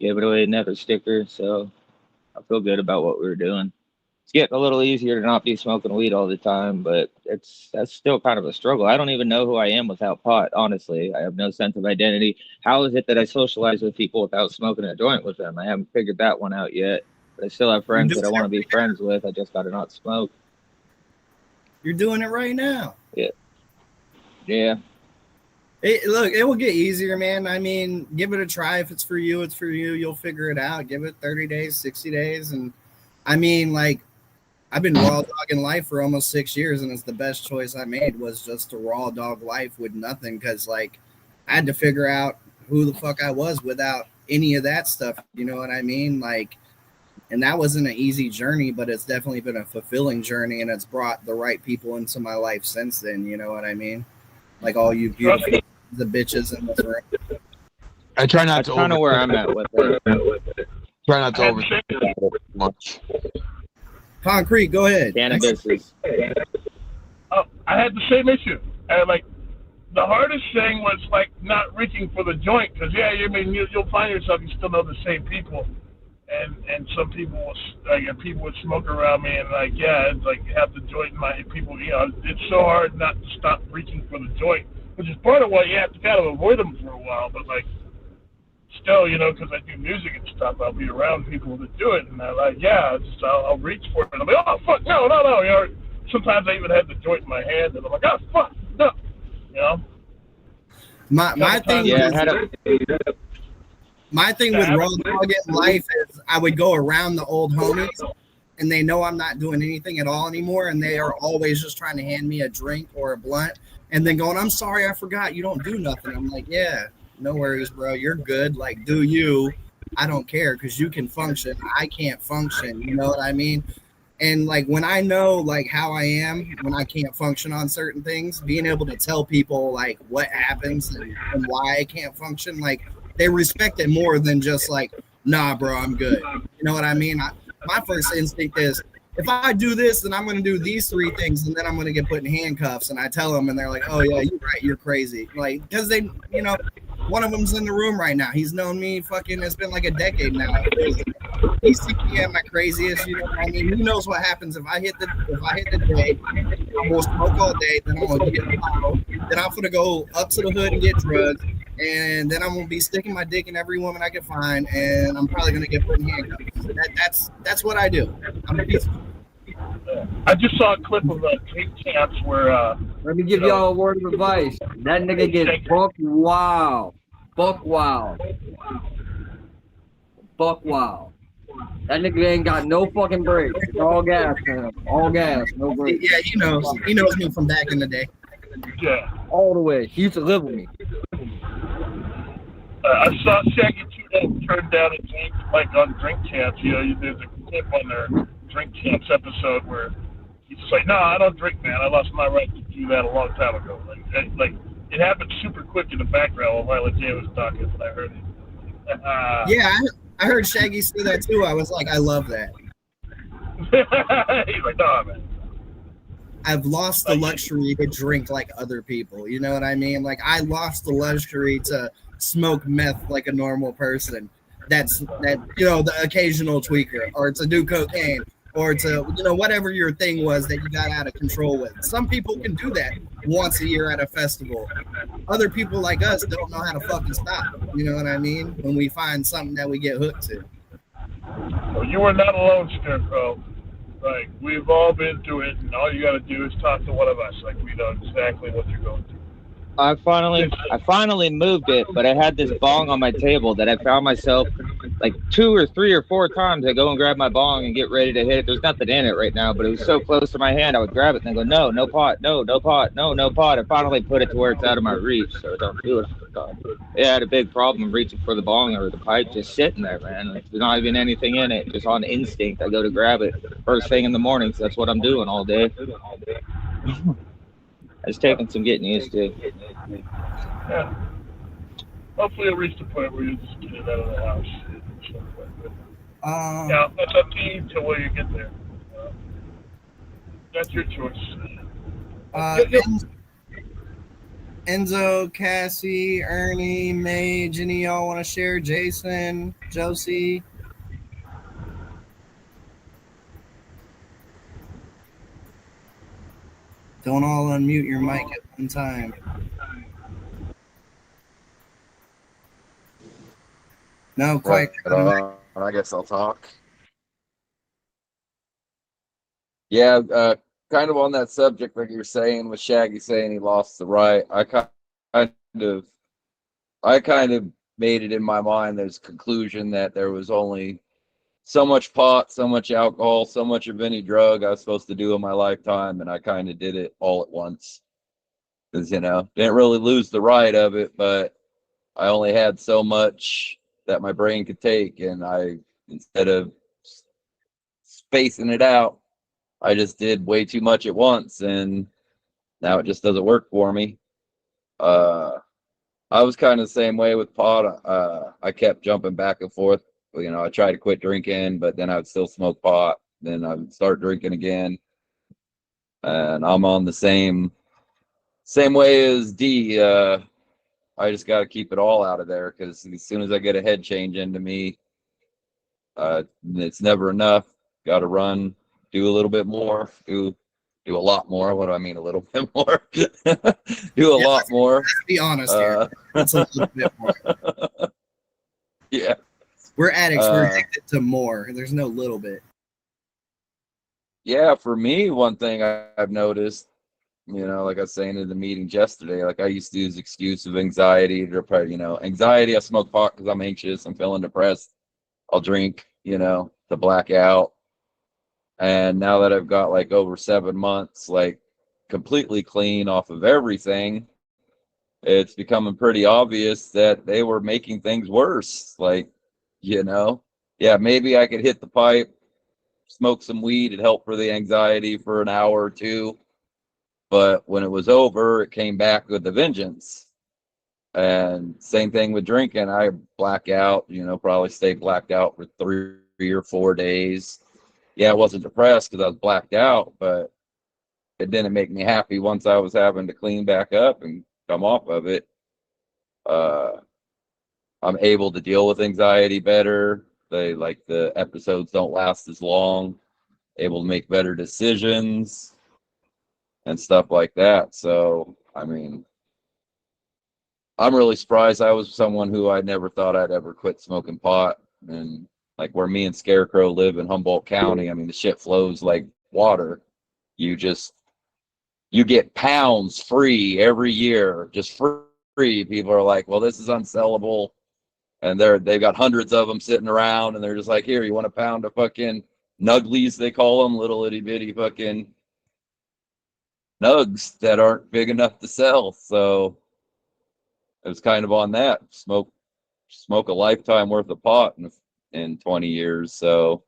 Gave it away another sticker. So I feel good about what we were doing. It's getting a little easier to not be smoking weed all the time, but that's still kind of a struggle. I don't even know who I am without pot, honestly. I have no sense of identity. How is it that I socialize with people without smoking a joint with them? I haven't figured that one out yet. But I still have friends that I want to be friends with. I just got to not smoke. You're doing it right now. Yeah. Yeah. Look, it will get easier, man. I mean, give it a try. If it's for you, it's for you. You'll figure it out. Give it 30 days, 60 days. And I mean, like, I've been raw dogging life for almost 6 years, and it's the best choice I made was just to raw dog life with nothing. Cause like I had to figure out who the fuck I was without any of that stuff. You know what I mean? Like, and that wasn't an easy journey, but it's definitely been a fulfilling journey, and it's brought the right people into my life since then. You know what I mean? Like all you beautiful the bitches in this room. I try not to. That's kind of where I'm at with it. Try not to overthink it much. Concrete, go ahead. Cannabis is. Oh, I had the same issue. Like the hardest thing was like not reaching for the joint because I mean you'll find yourself you still know the same people, and some people will people would smoke around me and like it's like have the joint in my people. You know, it's so hard not to stop reaching for the joint, which is part of why you have to kind of avoid them for a while. But like still, you know, because I do music and stuff, I'll be around people that do it, and they're like, I'll reach for it, and I'm like, oh fuck, no. You know, sometimes I even have the joint in my hand, and I'm like, oh fuck, no. You know. My thing. My thing with raw dogging life is I would go around the old homies and they know I'm not doing anything at all anymore. And they are always just trying to hand me a drink or a blunt and then going, I'm sorry, I forgot you don't do nothing. I'm like, yeah, no worries, bro. You're good. Like, do you? I don't care because you can function. I can't function. You know what I mean? And like when I know like how I am when I can't function on certain things, being able to tell people like what happens and why I can't function, like they respect it more than just like, nah, bro, I'm good. You know what I mean? My first instinct is if I do this, then I'm going to do these 3 things and then I'm going to get put in handcuffs. And I tell them and they're like, oh, yeah, you're right. You're crazy. Like, because they, you know, one of them's in the room right now. He's known me it's been like a decade now. He's seen me at my craziest. You know what I mean? He knows what happens if I hit the day. I'm going to smoke all day. Then I'm going to get the bottle. Then I'm going to go up to the hood and get drugs. And then I'm going to be sticking my dick in every woman I can find. And I'm probably going to get put in handcuffs. That's what I do. I'm a piece of I just saw a clip of Drink Champs where let me give y'all a word of advice. That nigga gets buck wow. Buck wow. Buck wow. That nigga ain't got no fucking brakes. It's all gas, man. All gas, no brakes. Yeah, he knows. He knows me from back in the day. Yeah. All the way. He used to live with me. I saw Shaggy 2 turn down a drink like on Drink Champs. You know, there's a clip on their Drink Champs episode where he's just like, no, I don't drink, man. I lost my right to do that a long time ago. Like it happened super quick in the background while Violet J was talking, and I heard it. Yeah, I heard Shaggy say that too. I was like, I love that. He's like, nah, man. I've lost the luxury to drink like other people. You know what I mean? Like I lost the luxury to smoke meth like a normal person. That you know, the occasional tweaker, or to do cocaine, or to, you know, whatever your thing was that you got out of control with. Some people can do that once a year at a festival. Other people like us don't know how to fucking stop. You know what I mean? When we find something that we get hooked to. Well, you are not alone, Scarecrow. Like, we've all been through it, and all you got to do is talk to one of us. Like, we know exactly what you're going through. I finally moved it, but I had this bong on my table that I found myself like 2 or 3 or 4 times. I go and grab my bong and get ready to hit it. There's nothing in it right now, but it was so close to my hand, I would grab it and then go, no pot, no pot, no pot. I finally put it to where it's out of my reach, so I don't do it. Yeah, I had a big problem reaching for the bong or the pipe, just sitting there, man. Like, there's not even anything in it, just on instinct. I go to grab it first thing in the morning, so that's what I'm doing all day. It's taking some getting used to. Yeah. Hopefully it'll reach the point where you just get it out of the house. Yeah, that's up to you till where you get there. That's your choice. Enzo, Cassie, Ernie, Mage, any of y'all want to share? Jason, Josie? Don't all unmute your mic at one time. No, quite. I guess I'll talk. Yeah, kind of on that subject, like you were saying, with Shaggy saying he lost the right. Of, I kind of made it in my mind. There's conclusion that there was only so much pot, so much alcohol, so much of any drug I was supposed to do in my lifetime, and I kind of did it all at once. Because didn't really lose the right of it, but I only had so much that my brain could take, and instead of spacing it out, I just did way too much at once, and now it just doesn't work for me. I was kind of the same way with pot. I kept jumping back and forth. I tried to quit drinking, but then I would still smoke pot. Then I would start drinking again, and I'm on the same way as D. I just got to keep it all out of there because as soon as I get a head change into me, it's never enough. Got to run, do a little bit more, do a lot more. What do I mean, a little bit more? Do a lot more. Let's be honest here. It's a little bit more. Yeah. We're addicts. We're addicted to more. There's no little bit. Yeah, for me, one thing I've noticed, like I was saying in the meetings yesterday, like I used to use excuse of anxiety, anxiety. I smoke pot because I'm anxious, I'm feeling depressed. I'll drink, to black out. And now that I've got like over 7 months, like completely clean off of everything, it's becoming pretty obvious that they were making things worse. Like, yeah, maybe I could hit the pipe, smoke some weed, it'd help for the anxiety for an hour or two. But when it was over, it came back with a vengeance. And same thing with drinking. I black out, probably stay blacked out for 3 or 4 days. Yeah, I wasn't depressed because I was blacked out, but it didn't make me happy once I was having to clean back up and come off of it. I'm able to deal with anxiety better. The episodes don't last as long. Able to make better decisions and stuff like that. So, I mean, I'm really surprised. I was someone who I never thought I'd ever quit smoking pot. And like where me and Scarecrow live in Humboldt County, I mean, the shit flows like water. You get pounds free every year, just free. People are like, well, this is unsellable. And they've got hundreds of them sitting around, and they're just like, here, you want a pound of fucking nuglies, they call them, little itty bitty fucking nugs that aren't big enough to sell. So it was kind of on that. Smoke a lifetime worth of pot in 20 years. So,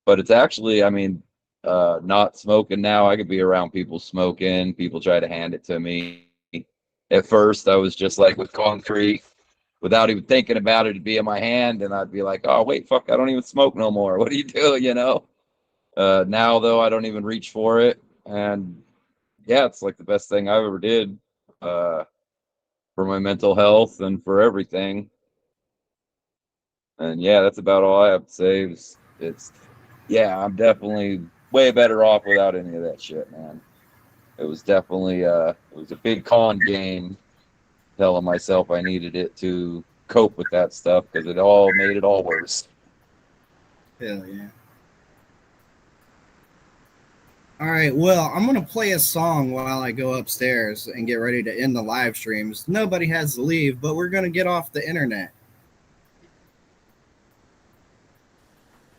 but it's actually, I mean, not smoking now. I could be around people smoking. People try to hand it to me. At first, I was just like with concrete, without even thinking about it, it'd be in my hand, and I'd be like, "Oh wait, fuck, I don't even smoke no more. What do you do?" Now though, I don't even reach for it, and yeah, it's like the best thing I ever did for my mental health and for everything. And yeah, that's about all I have to say. Yeah, I'm definitely way better off without any of that shit, man. It was definitely it was a big con game, telling myself I needed it to cope with that stuff because it all made it all worse. Hell yeah. All right, well, I'm going to play a song while I go upstairs and get ready to end the live streams. Nobody has to leave, but we're going to get off the internet.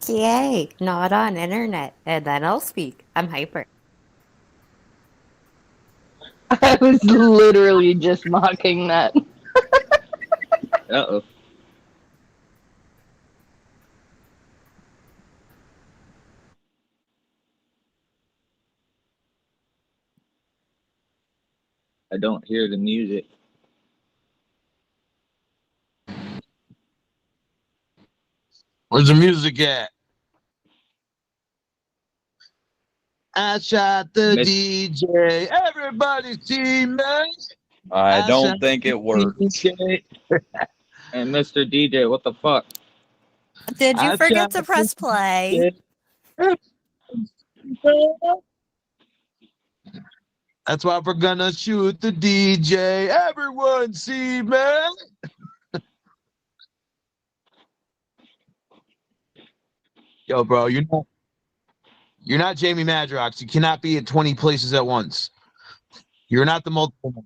Yay, not on internet. And then I'll speak. I'm hyper. I was literally just mocking that. Uh-oh. I don't hear the music. Where's the music at? I shot the DJ. Everybody see me. I don't think it works. And Mr. DJ, what the fuck? Did you forget to press play? That's why we're gonna shoot the DJ. Everyone see me. Yo, bro, You're not Jamie Madrox. You cannot be at 20 places at once. You're not the multiple.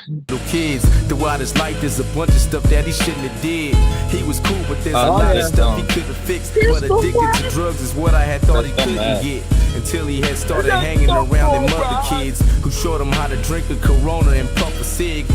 Little kids, throughout his life, there's a bunch of stuff that he shouldn't have did. He was cool, but there's a lot of stuff he couldn't fix. But addicted to drugs is what I had thought he couldn't get. Until he had started hanging around them other kids who showed him how to drink a Corona and puff a cig.